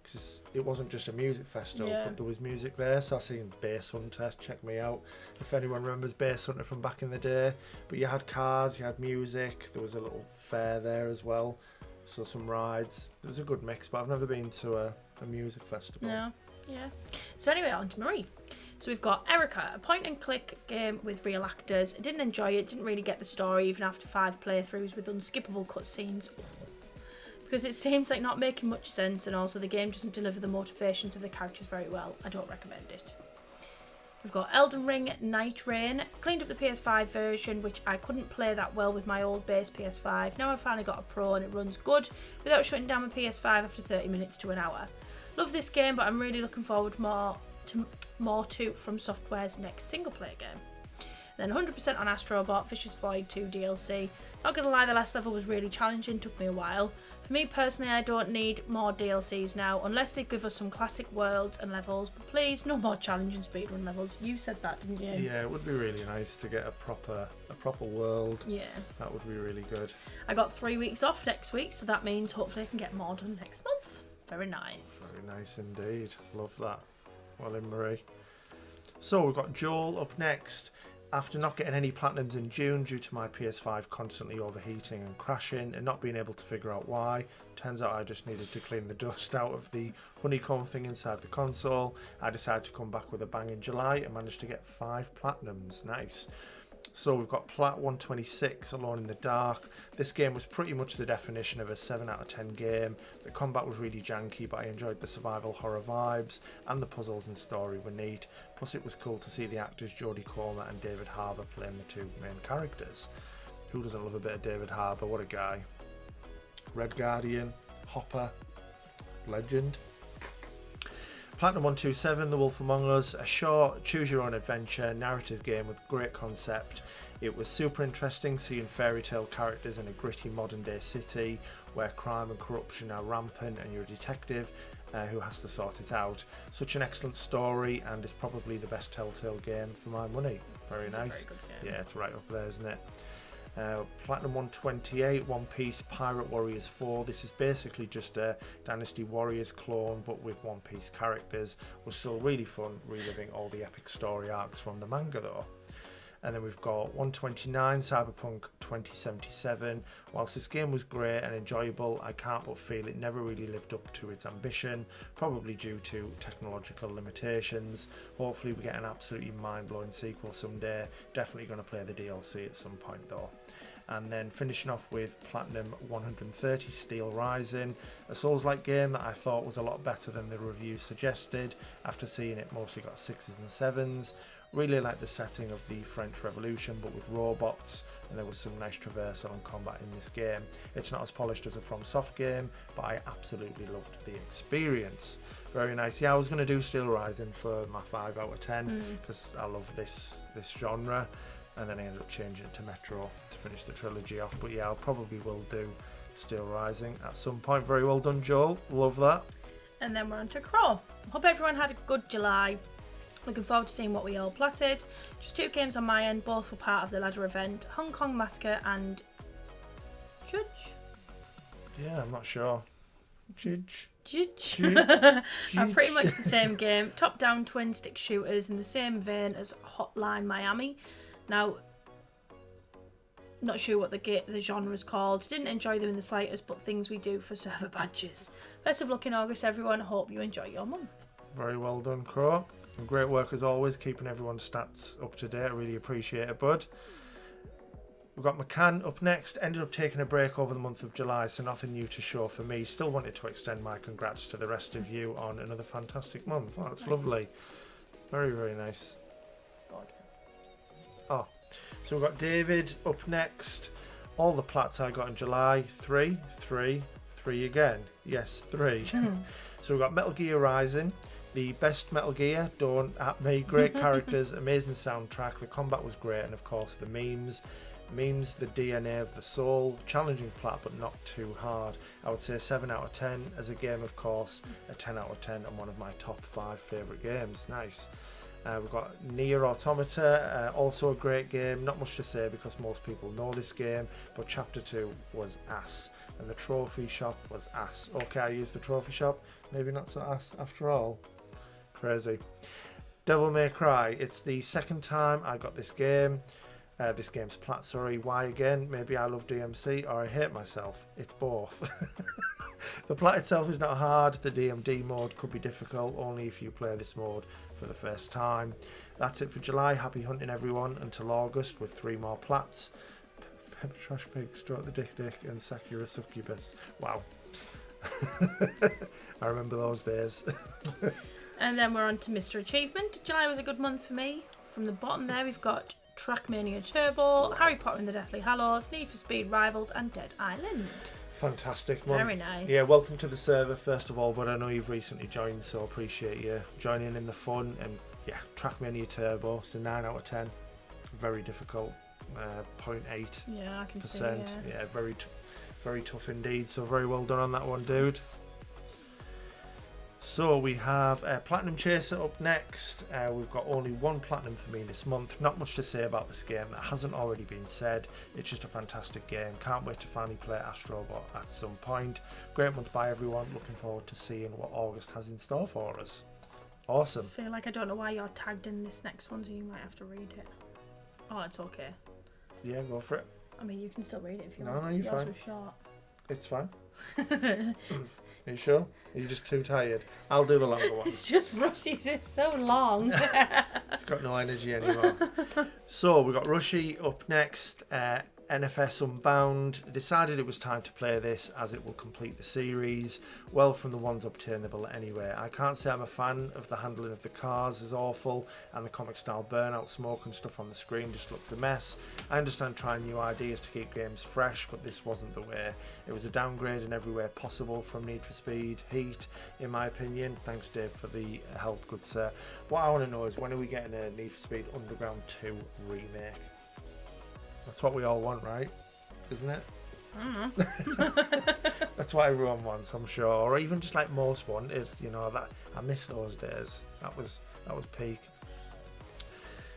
Speaker 2: because it wasn't just a music festival, but there was music there. So I seen Bass Hunter, check me out if anyone remembers Bass Hunter from back in the day. But you had cars, you had music, there was a little fair there as well, so some rides. It was a good mix, but I've never been to a music festival.
Speaker 1: No. Yeah. So anyway, on to Marie. So we've got Erica, a point-and-click game with real actors. I didn't enjoy it, didn't really get the story even after 5 playthroughs with unskippable cutscenes. Because it seems like not making much sense, and also the game doesn't deliver the motivations of the characters very well. I don't recommend it. We've got Elden Ring Night Rain. Cleaned up the PS5 version, which I couldn't play that well with my old base PS5. Now I've finally got a Pro and it runs good without shutting down my PS5 after 30 minutes to an hour. Love this game, but I'm really looking forward more to From Software's next single player game. Then 100% on Astrobot, Fisher's Void 2 DLC. Not gonna lie, the last level was really challenging, took me a while. For me personally, I don't need more DLCs now, unless they give us some classic worlds and levels, but please, no more challenging speedrun levels. You said that, didn't you?
Speaker 2: Yeah, it would be really nice to get a proper world.
Speaker 1: Yeah. That
Speaker 2: would be really good.
Speaker 1: I got 3 weeks off next week, so that means hopefully I can get more done next month. Very nice.
Speaker 2: Very nice indeed. Love that. Well in, Marie. So we've got Joel up next. After not getting any platinums in June due to my PS5 constantly overheating and crashing and not being able to figure out why, turns out I just needed to clean the dust out of the honeycomb thing inside the console. I decided to come back with a bang in July and managed to get 5 platinums. Nice. So we've got Plat 126, Alone in the Dark. This game was pretty much the definition of a 7 out of 10 game. The combat was really janky, but I enjoyed the survival horror vibes, and the puzzles and story were neat. Plus it was cool to see the actors Jodie Comer and David Harbour playing the 2 main characters. Who doesn't love a bit of David Harbour? What a guy. Red Guardian, Hopper, legend. Platinum 127, The Wolf Among Us, a short, choose-your-own-adventure narrative game with great concept. It was super interesting seeing fairy tale characters in a gritty modern-day city where crime and corruption are rampant and you're a detective who has to sort it out. Such an excellent story, and is probably the best Telltale game for my money. Very nice.
Speaker 1: Very good game.
Speaker 2: Yeah, it's right up there, isn't it? Platinum 128, One Piece Pirate Warriors 4. This is basically just a Dynasty Warriors clone, but with One Piece characters. Was still really fun reliving all the epic story arcs from the manga though. And then we've got 129 Cyberpunk 2077. Whilst this game was great and enjoyable, I can't but feel it never really lived up to its ambition, probably due to technological limitations. Hopefully we get an absolutely mind-blowing sequel someday. Definitely going to play the DLC at some point though. And then finishing off with Platinum 130 Steel Rising, a Souls-like game that I thought was a lot better than the reviews suggested. After seeing it mostly got 6s and 7s. Really like the setting of the French Revolution but with robots, and there was some nice traversal and combat in this game. It's not as polished as a FromSoft game, but I absolutely loved the experience. Very nice. Yeah, I was going to do Steel Rising for my 5 out of 10 because I love this genre, and then I ended up changing it to Metro to finish the trilogy off. But yeah, I probably will do Steel Rising at some point. Very well done, Joel. Love that. And
Speaker 1: then we're on to Crow. Hope everyone had a good July. Looking forward to seeing what we all plotted. Just 2 games on my end, both were part of the ladder event. Hong Kong Massacre and Judge?
Speaker 2: Yeah, I'm not sure. Judge.
Speaker 1: Are pretty much the same game. Top-down twin stick shooters in the same vein as Hotline Miami. Now, not sure what the genre is called. Didn't enjoy them in the slightest, but things we do for server badges. Best of luck in August, everyone. Hope you enjoy your month.
Speaker 2: Very well done, Crow. And great work as always, keeping everyone's stats up to date. I really appreciate it, bud. We've got McCann up next. Ended up taking a break over the month of July, so nothing new to show for me. Still wanted to extend my congrats to the rest of you on another fantastic month. Oh, that's nice. Lovely. Very, very nice. Oh, so we've got David up next. All the plats I got in July. 3 again. Yes, 3. So we've got Metal Gear Rising. The best Metal Gear, don't at me. Great characters, amazing soundtrack, the combat was great, and of course the memes, the DNA of the soul. Challenging plat but not too hard. I would say 7 out of 10 as a game, of course, a 10 out of 10 and one of my top 5 favourite games. Nice. We've got Nier Automata, also a great game. Not much to say because most people know this game, but Chapter 2 was ass, and the trophy shop was ass. Okay, I used the trophy shop, maybe not so ass after all. Crazy. Devil May Cry. It's the second time I got this game. This game's plat, sorry. Why again? Maybe I love DMC or I hate myself. It's both. The plat itself is not hard. The DMD mode could be difficult only if you play this mode for the first time. That's it for July. Happy hunting everyone until August with 3 more plats. Trash Pig, Stroke the Dick Dick and Sakura Succubus. Wow. I remember those days.
Speaker 1: And then we're on to Mr. Achievement. July was a good month for me. From the bottom there, we've got Trackmania Turbo, Harry Potter and the Deathly Hallows, Need for Speed Rivals, and Dead Island.
Speaker 2: Fantastic month.
Speaker 1: Very nice.
Speaker 2: Yeah, welcome to the server, first of all, but I know you've recently joined, so appreciate you joining in the fun. And yeah, Trackmania Turbo, it's a 9 out of 10. Very difficult. 0.8%.
Speaker 1: Yeah, I can see,
Speaker 2: yeah, very tough indeed. So very well done on that one, dude. So we have Platinum Chaser up next. We've got only 1 platinum for me this month. Not much to say about this game that hasn't already been said. It's just a fantastic game. Can't wait to finally play Astrobot at some point. Great month by everyone. Looking forward to seeing what August has in store for us. Awesome.
Speaker 1: I feel like I don't know why you're tagged in this next one, so you might have to read it. Oh, it's okay.
Speaker 2: Yeah, go for it.
Speaker 1: I mean, you can still read it if you
Speaker 2: want.
Speaker 1: No,
Speaker 2: you're
Speaker 1: Yours
Speaker 2: fine.
Speaker 1: Was short.
Speaker 2: It's fine. Are you sure? Are you just too tired? I'll do the longer one.
Speaker 1: It's just Rushy's. It's so long.
Speaker 2: It's got no energy anymore. So we've got Rushy up next. NFS Unbound. Decided it was time to play this as it will complete the series. Well, from the ones obtainable anyway. I can't say I'm a fan of the handling of the cars is awful, and the comic style burnout smoke and stuff on the screen just looks a mess. I understand trying new ideas to keep games fresh, but this wasn't the way. It was a downgrade in every way possible from Need for Speed Heat, in my opinion. Thanks, Dave, for the help, good sir. What I want to know is, when are we getting a Need for Speed Underground 2 remake? That's what we all want, right? Isn't it? That's what everyone wants, I'm sure. Or even just like most wanted, you know, that I miss those days. That was peak.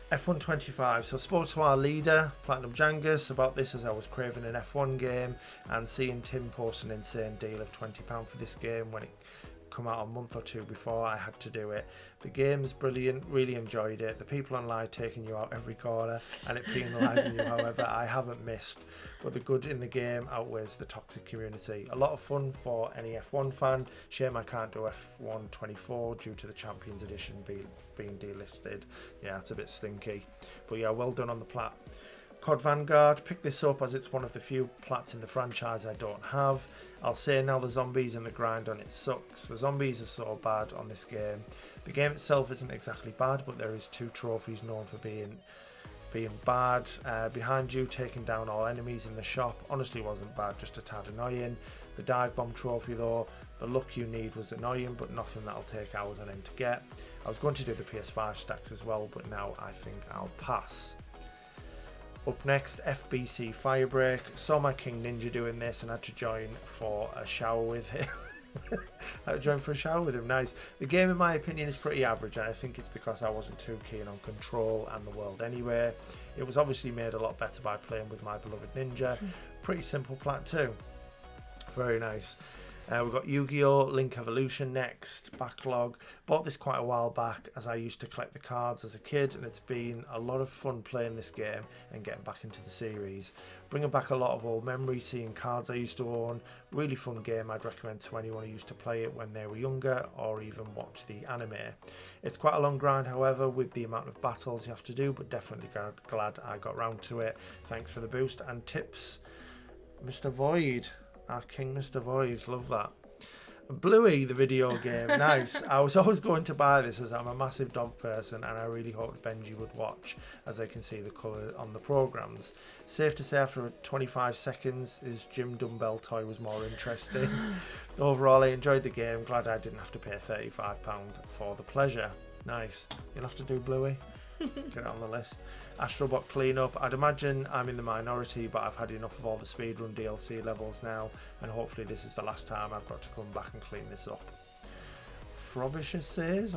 Speaker 2: F125. So I spoke to our leader, Platinum Jangus, about this as I was craving an F1 game, and seeing Tim post an insane deal of £20 for this game when it come out a month or two before I had to do it. The game's brilliant, really enjoyed it. The people online taking you out every corner and it penalising you, however, I haven't missed. But the good in the game outweighs the toxic community. A lot of fun for any F1 fan. Shame I can't do F1 24 due to the Champions Edition being delisted. Yeah, it's a bit stinky. But yeah, well done on the plat. COD Vanguard, pick this up as it's one of the few plats in the franchise I don't have. I'll say now the zombies and the grind on it sucks. The zombies are so bad on this game. The game itself isn't exactly bad, but there is 2 trophies known for being bad. Behind you, taking down all enemies in the shop, honestly wasn't bad, just a tad annoying. The dive bomb trophy though, the luck you need was annoying, but nothing that'll take hours on end to get. I was going to do the PS5 stacks as well, but now I think I'll pass. Up next, FBC Firebreak. Saw my King Ninja doing this and had to join for a shower with him. Nice. The game in my opinion is pretty average, and I think it's because I wasn't too keen on control and the world anyway. It was obviously made a lot better by playing with my beloved Ninja. Pretty simple plat too. Very nice. We've got Yu-Gi-Oh! Link Evolution next, backlog. Bought this quite a while back as I used to collect the cards as a kid, and it's been a lot of fun playing this game and getting back into the series. Bringing back a lot of old memories, seeing cards I used to own. Really fun game I'd recommend to anyone who used to play it when they were younger or even watch the anime. It's quite a long grind, however, with the amount of battles you have to do, but definitely glad I got round to it. Thanks for the boost and tips, Mr. Void. Our King Mr. Void, love that. Bluey, the video game, nice. I was always going to buy this as I'm a massive dog person, and I really hoped Benji would watch, as I can see the colour on the programmes. Safe to say after 25 seconds his gym dumbbell toy was more interesting. Overall I enjoyed the game, glad I didn't have to pay £35 for the pleasure. Nice. You'll have to do Bluey. Get it on the list. Astrobot cleanup. I'd imagine I'm in the minority, but I've had enough of all the speedrun DLC levels now, and hopefully this is the last time I've got to come back and clean this up. Frobisher says,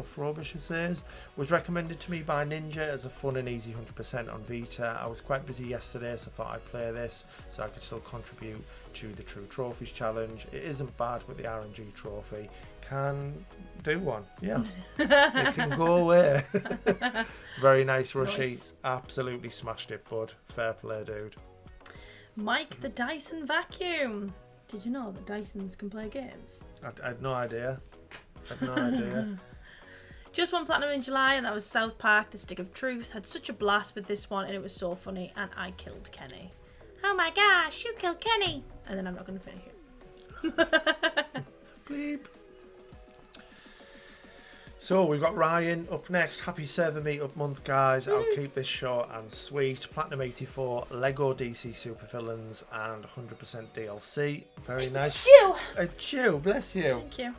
Speaker 2: was recommended to me by Ninja as a fun and easy 100% on Vita. I was quite busy yesterday, so I thought I'd play this so I could still contribute to the True Trophies challenge. It isn't bad, but the RNG trophy can do one. Yeah, it can go away. Very nice, Rushy. Nice. Absolutely smashed it, bud. Fair play, dude.
Speaker 1: Mike the Dyson Vacuum. Did you know that Dysons can play games?
Speaker 2: I had no idea.
Speaker 1: Just one platinum in July, and that was South Park, The Stick of Truth. Had such a blast with this one, and it was so funny, and I killed Kenny. Oh my gosh, you killed Kenny! And then I'm not going to finish it.
Speaker 2: Bleep. So we've got Ryan up next. Happy server meetup month, guys. I'll keep this short and sweet. Platinum 84, Lego DC Supervillains, and 100% DLC. Very nice. A chew, bless you.
Speaker 1: Thank you.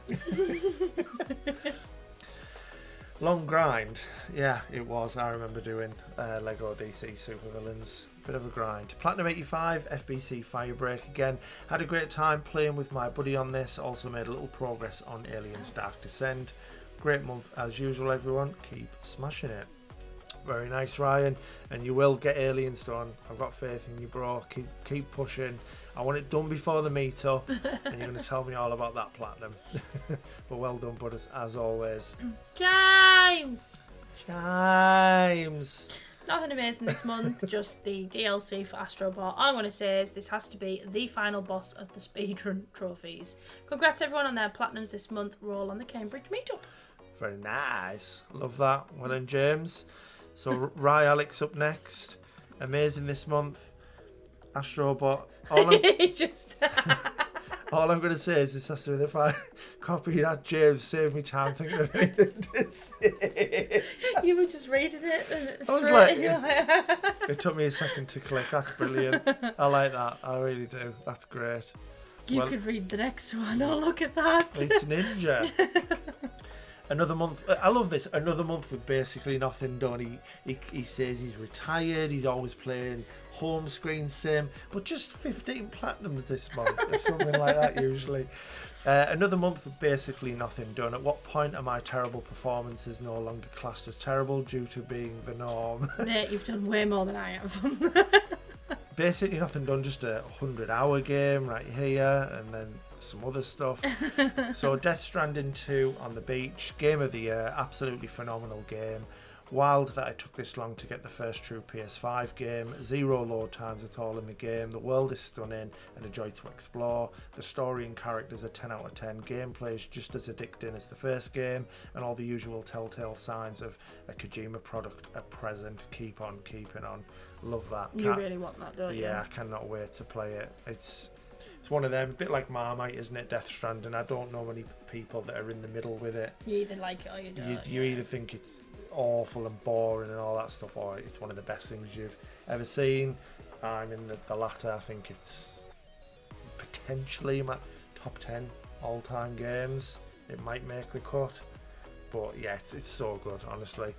Speaker 2: Long grind. Yeah, it was. I remember doing Lego DC Supervillains. Bit of a grind. Platinum 85, FBC Firebreak again. Had a great time playing with my buddy on this. Also made a little progress on Aliens Dark Descent. Great month as usual, everyone. Keep smashing it. Very nice, Ryan. And you will get Aliens done. I've got faith in you, bro. Keep pushing. I want it done before the meetup, and you're going to tell me all about that platinum. But well done, bud, as always.
Speaker 1: Chimes!
Speaker 2: Nothing
Speaker 1: amazing this month, just the DLC for Astrobot. All I'm going to say is this has to be the final boss of the speedrun trophies. Congrats everyone on their platinums this month. Roll on the Cambridge meetup.
Speaker 2: Very nice. Love that. Well done, James. So Rye Alex up next. Amazing this month. Astrobot. All I'm going to say is this has to be if I copy that, James, save me time thinking of anything to say.
Speaker 1: You were just reading it. And
Speaker 2: I was like, it took me a second to click. That's brilliant. I like that. I really do. That's great.
Speaker 1: You could read the next one. Oh, look at that.
Speaker 2: It's Ninja. Another month. I love this. Another month with basically nothing done. He says he's retired. He's always playing home screen sim, but just 15 platinums this month or something like that usually. Another month with basically nothing done. At what point are my terrible performances no longer classed as terrible due to being the norm?
Speaker 1: Mate, you've done way more than I have.
Speaker 2: Basically nothing done, just a 100-hour game right here, and then some other stuff. So Death Stranding 2 on the beach, game of the year, absolutely phenomenal game. Wild that it took this long to get the first true PS5 game. 0 load times at all in the game. The world is stunning and a joy to explore. The story and characters are 10 out of 10. Gameplay is just as addicting as the first game, and all the usual telltale signs of a Kojima product are present. Keep on keeping on. Love that.
Speaker 1: You really want that, don't you?
Speaker 2: Yeah, I cannot wait to play it. It's one of them, a bit like Marmite, isn't it? Death Stranding. I don't know many people that are in the middle with it.
Speaker 1: You either like it or you don't.
Speaker 2: You either think it's awful and boring and all that stuff, or it's one of the best things you've ever seen. I'm in the latter. I think it's potentially my top 10 all-time games. It might make the cut, but yeah, it's so good, honestly.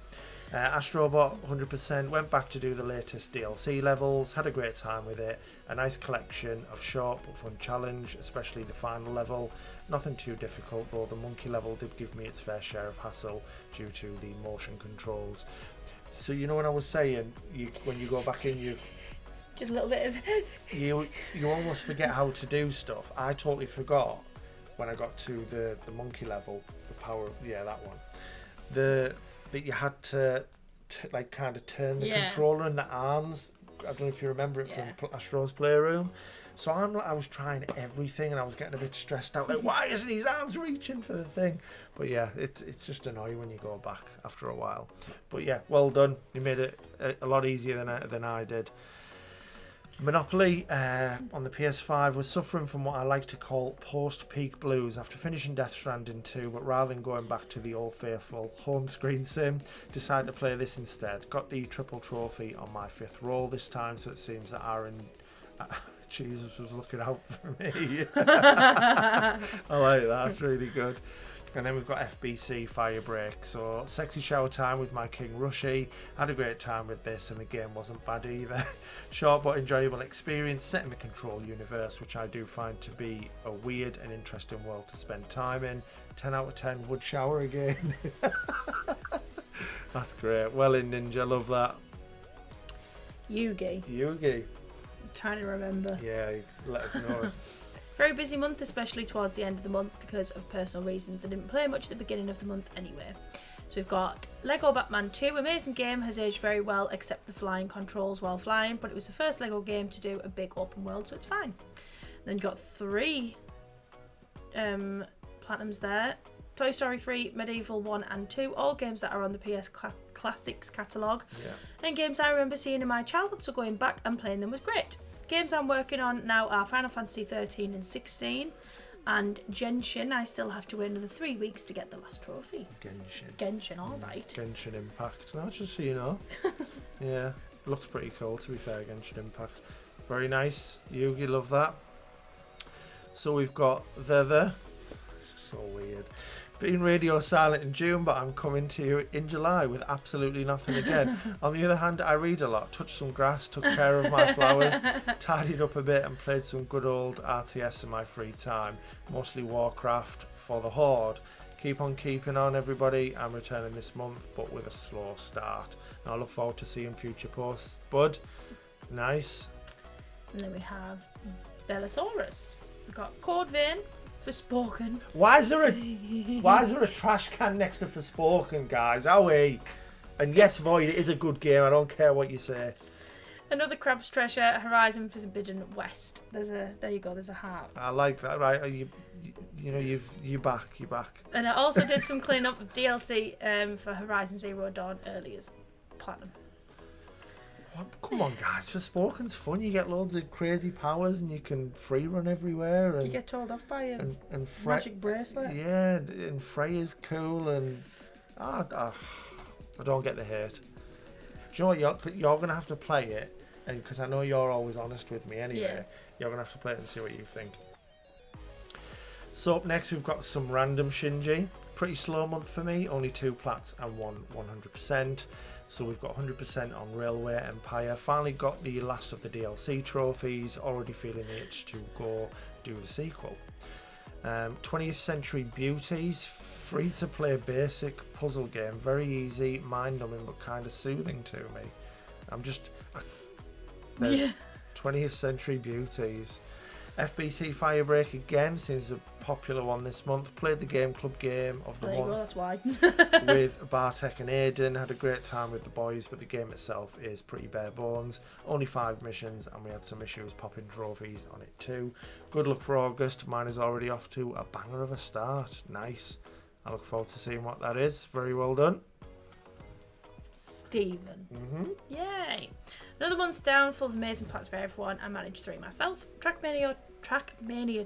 Speaker 2: Astrobot 100%, went back to do the latest DLC levels, had a great time with it. A nice collection of short but fun challenge, especially the final level. Nothing too difficult, though the monkey level did give me its fair share of hassle due to the motion controls. So you know when I was saying, when you go back in, you
Speaker 1: just a little bit of
Speaker 2: you almost forget how to do stuff. I totally forgot when I got to the monkey level, the power, yeah, that one. That you had to like kind of turn the controller and the arms. I don't know if you remember it from Astro's Playroom. So I was trying everything and I was getting a bit stressed out. Like, why isn't his arms reaching for the thing? But yeah, it's just annoying when you go back after a while. But yeah, well done. You made it a lot easier than I did. Monopoly on the PS5 was suffering from what I like to call post-peak blues after finishing Death Stranding 2, but rather than going back to the old faithful home screen sim, decided to play this instead. Got the triple trophy on my 5th roll this time, so it seems that Aaron Jesus was looking out for me. I like that, it's really good. And then we've got FBC Firebreak. So sexy shower time with my King Rushy. Had a great time with this and the game wasn't bad either. Short but enjoyable experience set in the Control universe, which I do find to be a weird and interesting world to spend time in. 10 out of 10 would shower again. That's great. Well in Ninja, love that.
Speaker 1: Yugi.
Speaker 2: I'm
Speaker 1: trying to remember.
Speaker 2: Yeah, let us know.
Speaker 1: Very busy month, especially towards the end of the month because of personal reasons. I didn't play much at the beginning of the month anyway. So we've got Lego Batman 2. Amazing game, has aged very well except the flying controls while flying, but it was the first Lego game to do a big open world, so it's fine. Then you've got 3 platinums there. Toy Story 3, Medieval 1 and 2, all games that are on the PS Classics catalogue. Yeah. And games I remember seeing in my childhood, so going back and playing them was great. Games I'm working on now are Final Fantasy 13 and 16, and Genshin. I still have to wait another 3 weeks to get the last trophy. Genshin, alright.
Speaker 2: Genshin Impact. No, just so you know. Yeah, looks pretty cool to be fair, Genshin Impact. Very nice. Yugi, love that. So we've got the it's so weird. Been radio silent in June, but I'm coming to you in July with absolutely nothing again. On the other hand, I read a lot, touched some grass, took care of my flowers, tidied up a bit and played some good old RTS in my free time. Mostly Warcraft for the Horde. Keep on keeping on, everybody. I'm returning this month, but with a slow start. And I look forward to seeing future posts. Bud, nice.
Speaker 1: And then we have Bellasaurus. We've got Code Vein. Forspoken.
Speaker 2: Why is there a trash can next to Forspoken, guys? Owie. And yes, Void, it is a good game. I don't care what you say.
Speaker 1: Another Crab's Treasure, Horizon Forbidden West. There you go. There's a heart.
Speaker 2: I like that. Right? You back.
Speaker 1: And I also did some clean up of DLC for Horizon Zero Dawn early as platinum.
Speaker 2: Come on, guys. Forspoken's fun. You get loads of crazy powers and you can free run everywhere. And
Speaker 1: you get told off by a
Speaker 2: and
Speaker 1: magic bracelet.
Speaker 2: Yeah, and Freya's cool. And I don't get the hate. Do you know what? You're going to have to play it. And because I know you're always honest with me anyway. You're going to have to play it and see what you think. So up next, we've got some random Shinji. Pretty slow month for me. Only 2 plats and 100%. So we've got 100% on Railway Empire. Finally got the last of the DLC trophies. Already feeling the itch to go do the sequel. 20th Century Beauties. Free to play basic puzzle game. Very easy, mind numbing but kind of soothing to me. 20th Century Beauties. FBC Firebreak again seems a popular one this month. Played the club game of the
Speaker 1: There you
Speaker 2: month
Speaker 1: go, that's why.
Speaker 2: with Bartek and Aiden. Had a great time with the boys, but the game itself is pretty bare bones. Only 5 missions, and we had some issues popping trophies on it too. Good luck for August. Mine is already off to a banger of a start. Nice. I look forward to seeing what that is. Very well done,
Speaker 1: Stephen.
Speaker 2: Mm-hmm.
Speaker 1: Yay. Another month down, full of amazing plats for everyone. I managed 3 myself. Trackmania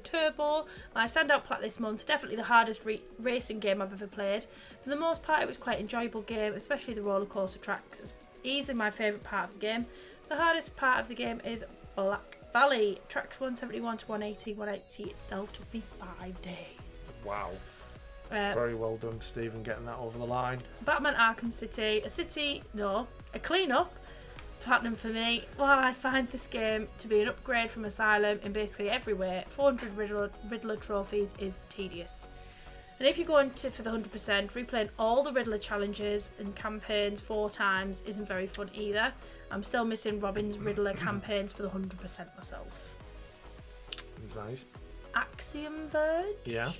Speaker 1: Turbo, my standout plat this month. Definitely the hardest racing game I've ever played. For the most part, it was quite an enjoyable game, especially the roller coaster tracks. It's easily my favourite part of the game. The hardest part of the game is Black Valley. Tracks 171 to 180. 180 itself took me 5 days.
Speaker 2: Wow. Very well done, Stephen, getting that over the line.
Speaker 1: Batman Arkham City. A clean-up. Platinum for me. While I find this game to be an upgrade from Asylum in basically every way, 400 Riddler trophies is tedious. And if you're going for the 100%, replaying all the Riddler challenges and campaigns 4 times isn't very fun either. I'm still missing Robin's Riddler campaigns for the 100% myself.
Speaker 2: Nice.
Speaker 1: Axiom Verge?
Speaker 2: Yeah,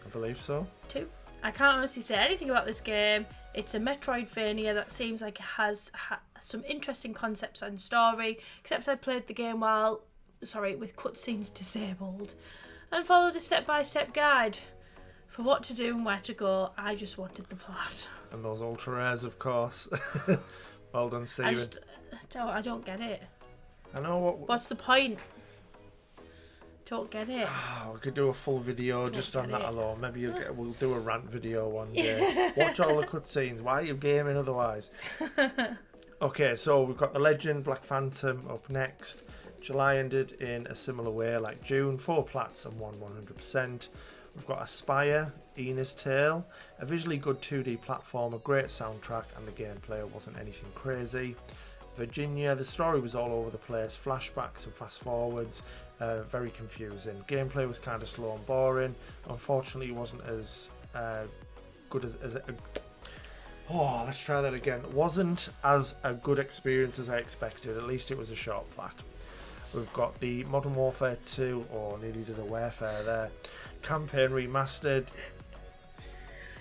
Speaker 2: I believe so.
Speaker 1: 2. I can't honestly say anything about this game. It's a Metroidvania that seems like it has some interesting concepts and story, except I played the game with cutscenes disabled, and followed a step-by-step guide for what to do and where to go. I just wanted the plot.
Speaker 2: And those ultra rares, of course. Well done, Stephen.
Speaker 1: I don't get it.
Speaker 2: I know what.
Speaker 1: What's the point? Don't get it.
Speaker 2: We could do a full video just on that alone. Maybe we'll do a rant video one day. Watch all the cutscenes. Why are you gaming otherwise? Okay, so we've got the Legend, Black Phantom up next. July ended in a similar way like June. 4 plats and 100%. We've got Aspire, Ina's Tale, a visually good 2D platform, a great soundtrack, and the gameplay wasn't anything crazy. Virginia, the story was all over the place, flashbacks and fast forwards, very confusing. Gameplay was kind of slow and boring. Unfortunately, it wasn't as good as let's try that again. It wasn't as a good experience as I expected. At least it was a short plat. We've got the Modern Warfare 2, nearly did a Warfare there. Campaign remastered.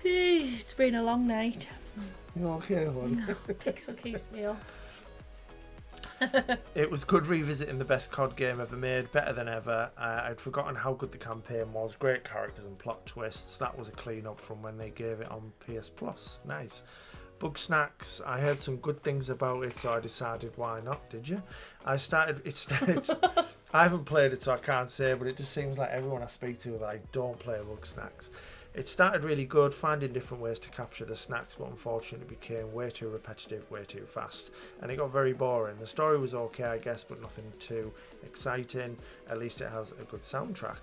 Speaker 1: It's been a long night.
Speaker 2: You okay, one?
Speaker 1: No, Pixel keeps me up.
Speaker 2: It was good revisiting the best COD game ever made, better than ever. I'd forgotten how good the campaign was, great characters and plot twists. That was a clean up from when they gave it on PS Plus. Nice. Bug Snacks, I heard some good things about it, so I decided why not. Did you? I haven't played it, so I can't say, but it just seems like everyone I speak to that I don't play Bug Snacks. It started really good, finding different ways to capture the snacks, but unfortunately it became way too repetitive, way too fast, and it got very boring. The story was okay, I guess, but nothing too exciting. At least it has a good soundtrack.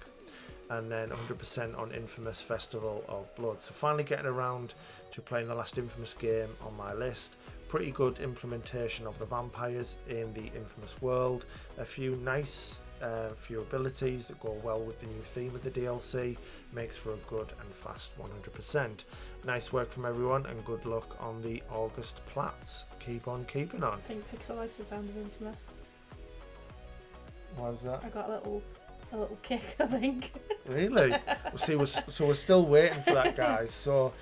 Speaker 2: And then 100% on Infamous Festival of Blood. So finally getting around to playing the last Infamous game on my list. Pretty good implementation of the vampires in the Infamous world. A few nice few abilities that go well with the new theme of the DLC. Makes for a good and fast 100%. Nice work from everyone, and good luck on the August plats. Keep on keeping on.
Speaker 1: I think Pixel likes the sound of Infamous.
Speaker 2: Why is that?
Speaker 1: I got a little kick, I think.
Speaker 2: Really? We're still waiting for that, guys. So,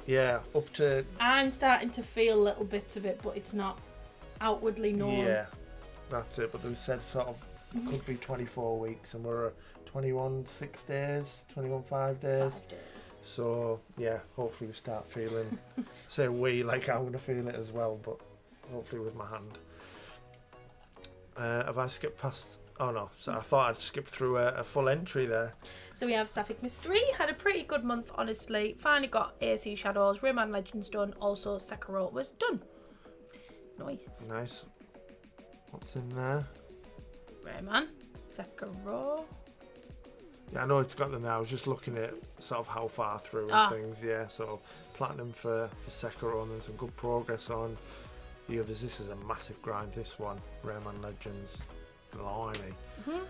Speaker 2: yeah, up to...
Speaker 1: I'm starting to feel little bits of it, but it's not outwardly known.
Speaker 2: Yeah, that's it. But they said sort of it could be 24 weeks, and we're 21 5 days.
Speaker 1: 5 days.
Speaker 2: So, yeah, hopefully we start feeling... say we, like I'm going to feel it as well, but hopefully with my hand. Have I skipped past... Oh no, so I thought I'd skip through a full entry there.
Speaker 1: So we have Sapphic Mystery, had a pretty good month honestly. Finally got AC Shadows, Rayman Legends done, also Sekiro was done.
Speaker 2: Nice. What's in there?
Speaker 1: Rayman, Sekiro.
Speaker 2: Yeah, I know it's got them now. I was just looking at sort of how far through and things, yeah. So platinum for Sekiro, and there's some good progress on the others. This is a massive grind, this one. Rayman Legends. Blimey. Mm-hmm.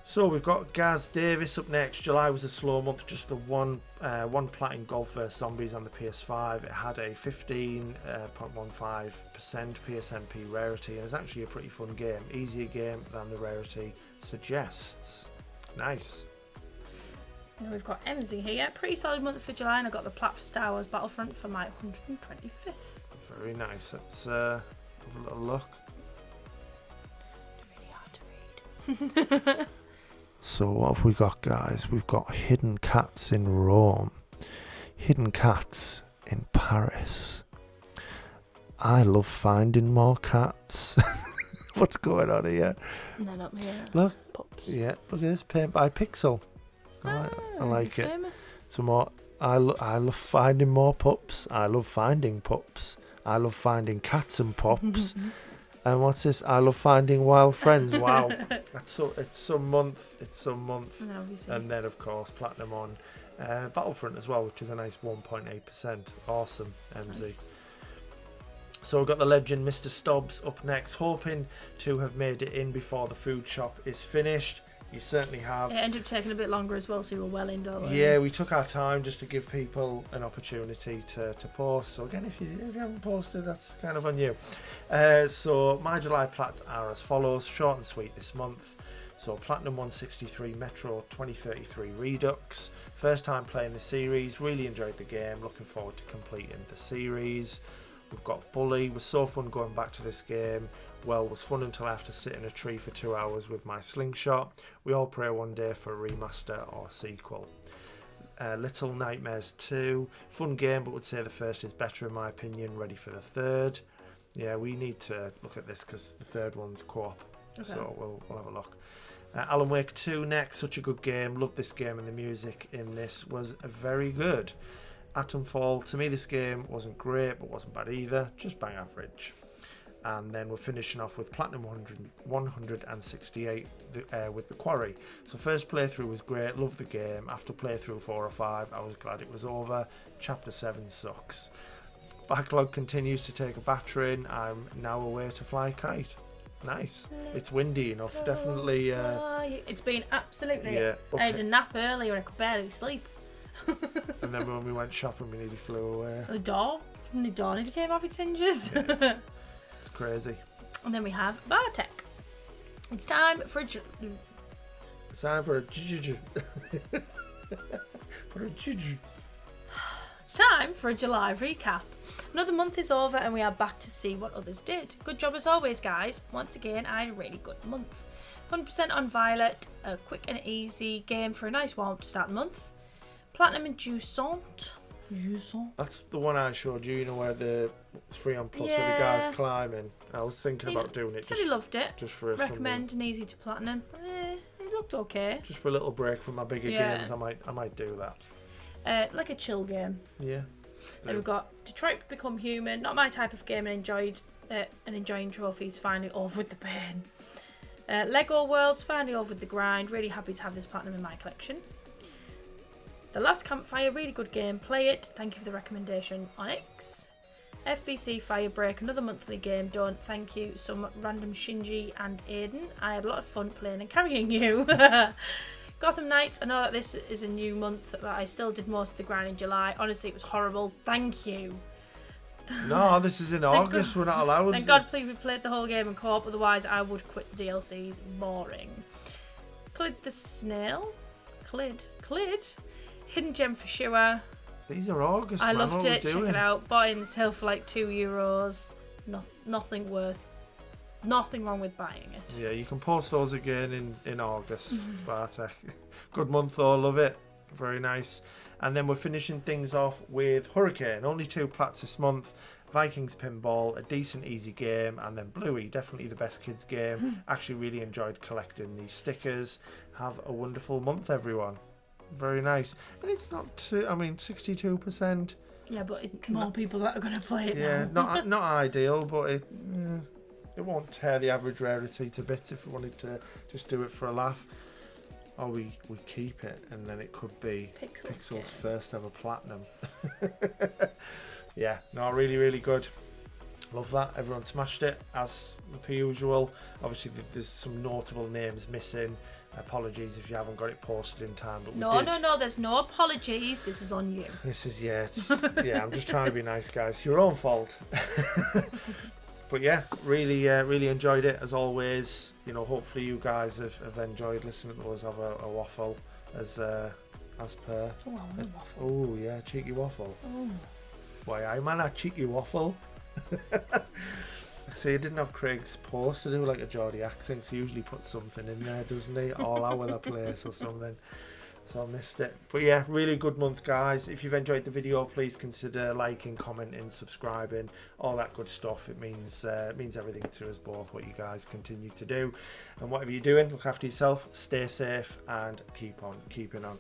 Speaker 2: So we've got Gaz Davis up next. July was a slow month, just the one plat in Golf vs Zombies on the PS5. It had a 15.15% PSNP rarity, and it's actually a pretty fun game. Easier game than the rarity suggests. Nice.
Speaker 1: Then we've got Emsy here. Pretty solid month for July, and I got the plat for Star Wars Battlefront for my 125th.
Speaker 2: Very nice. Let's have a little look.
Speaker 1: It's really hard to read.
Speaker 2: So what have we got, guys? We've got Hidden Cats in Rome. Hidden Cats in Paris. I love finding more cats. What's going on here?
Speaker 1: No, not me.
Speaker 2: Look.
Speaker 1: Pups.
Speaker 2: Yeah, look at this. Paint by Pixel. I like it.
Speaker 1: Famous.
Speaker 2: Some more. I love finding more pups. I love finding pups. I love finding cats and pups. And what's this? I love finding wild friends. Wow. It's some month.
Speaker 1: And obviously.
Speaker 2: And then, of course, platinum on Battlefront as well, which is a nice 1.8%. Awesome, MZ.
Speaker 1: Nice.
Speaker 2: So we've got the legend Mr. Stobbs up next, hoping to have made it in before the food shop is finished. You certainly have.
Speaker 1: It ended up taking a bit longer as well, so you were well in, don't
Speaker 2: Yeah, we took our time just to give people an opportunity to post. So again, if you haven't posted, that's kind of on you. So my July plats are as follows, short and sweet this month. So Platinum 163 Metro 2033 Redux. First time playing the series, really enjoyed the game, looking forward to completing the series. We've got Bully, was so fun going back to this game. Well, was fun until I have to sit in a tree for 2 hours with my slingshot. We all pray one day for a remaster or sequel. Little Nightmares 2, fun game, but would say the first is better in my opinion. Ready for the third. Yeah, we need to look at this because the third one's co-op, okay. So we'll have a look. Alan Wake 2 next, such a good game. Loved this game, and the music in this was very good. Atomfall, to me this game wasn't great but wasn't bad either, just bang average. And then we're finishing off with Platinum 168 with The Quarry. So first playthrough was great, loved the game. After playthrough 4 or 5 I was glad it was over. Chapter 7 sucks. Backlog continues to take a battering. I'm now away to fly a kite. Nice. It's windy enough, definitely.
Speaker 1: It's been absolutely.
Speaker 2: Yeah,
Speaker 1: I had a nap earlier and I could barely sleep.
Speaker 2: And then when we went shopping we nearly flew away.
Speaker 1: The door nearly came off its hinges.
Speaker 2: Yeah. It's crazy.
Speaker 1: And then we have Bartek. It's time for a
Speaker 2: It's time for a juju. For a juju.
Speaker 1: It's time for a July recap. Another month is over and we are back to see what others did. Good job as always, guys. Once again, I had a really good month. 100% on Violet, a quick and easy game for a nice warm to start the month. Platinum and Jusant.
Speaker 2: That's the one I showed you, where the 3 on plus with the guys climbing. I was thinking about doing it.
Speaker 1: Said he loved it.
Speaker 2: Just for
Speaker 1: recommend and easy to platinum. It looked okay.
Speaker 2: Just for a little break from my bigger games, I might do that.
Speaker 1: Like a chill game.
Speaker 2: Yeah.
Speaker 1: Then we've got Detroit Become Human. Not my type of game, and enjoying trophies. Finally over with the pain. Lego Worlds. Finally over with the grind. Really happy to have this platinum in my collection. The Last Campfire, really good game. Play it. Thank you for the recommendation, Onyx. FBC Firebreak, another monthly game done. Thank you. Some random Shinji and Aiden. I had a lot of fun playing and carrying you. Gotham Knights, I know that this is a new month, but I still did most of the grind in July. Honestly, it was horrible. Thank you.
Speaker 2: No, this is in August. We're not allowed.
Speaker 1: Thank God, please, we played the whole game in co-op. Otherwise, I would quit the DLCs. Boring. Clid the Snail. Clid. Hidden Gem for sure.
Speaker 2: These are August.
Speaker 1: I loved it. Check it out. Bought it in the sale for like €2. Nothing wrong with buying it.
Speaker 2: Yeah, you can post those again in August. Bartek. Good month though. Love it. Very nice. And then we're finishing things off with Hurricane. Only 2 plats this month. Vikings Pinball, a decent easy game, and then Bluey, definitely the best kids game. Actually really enjoyed collecting these stickers. Have a wonderful month, everyone. Very nice. And it's not too, 62%.
Speaker 1: Yeah, but it's more people that are going to play it
Speaker 2: now. not ideal, but it won't tear the average rarity to bits if we wanted to just do it for a laugh. Or we keep it, and then it could be Pixel's first ever platinum. Yeah, no, really, really good. Love that. Everyone smashed it, as per usual. Obviously, there's some notable names missing. Apologies if you haven't got it posted in time, but we did.
Speaker 1: No, there's no apologies. This is on you.
Speaker 2: This is, I'm just trying to be nice, guys. Your own fault. But yeah, really enjoyed it as always. You know, hopefully you guys have enjoyed listening to us have a waffle as per.
Speaker 1: Oh, I want a waffle.
Speaker 2: Oh yeah, cheeky waffle.
Speaker 1: Oh.
Speaker 2: Why I man a cheeky waffle. See, I didn't have Craig's post to do like a Geordie accent. He usually puts something in there, doesn't he? All over the place or something. So I missed it. But yeah, really good month, guys. If you've enjoyed the video, please consider liking, commenting, subscribing, all that good stuff. It means everything to us both, what you guys continue to do. And whatever you're doing, look after yourself, stay safe, and keep on keeping on.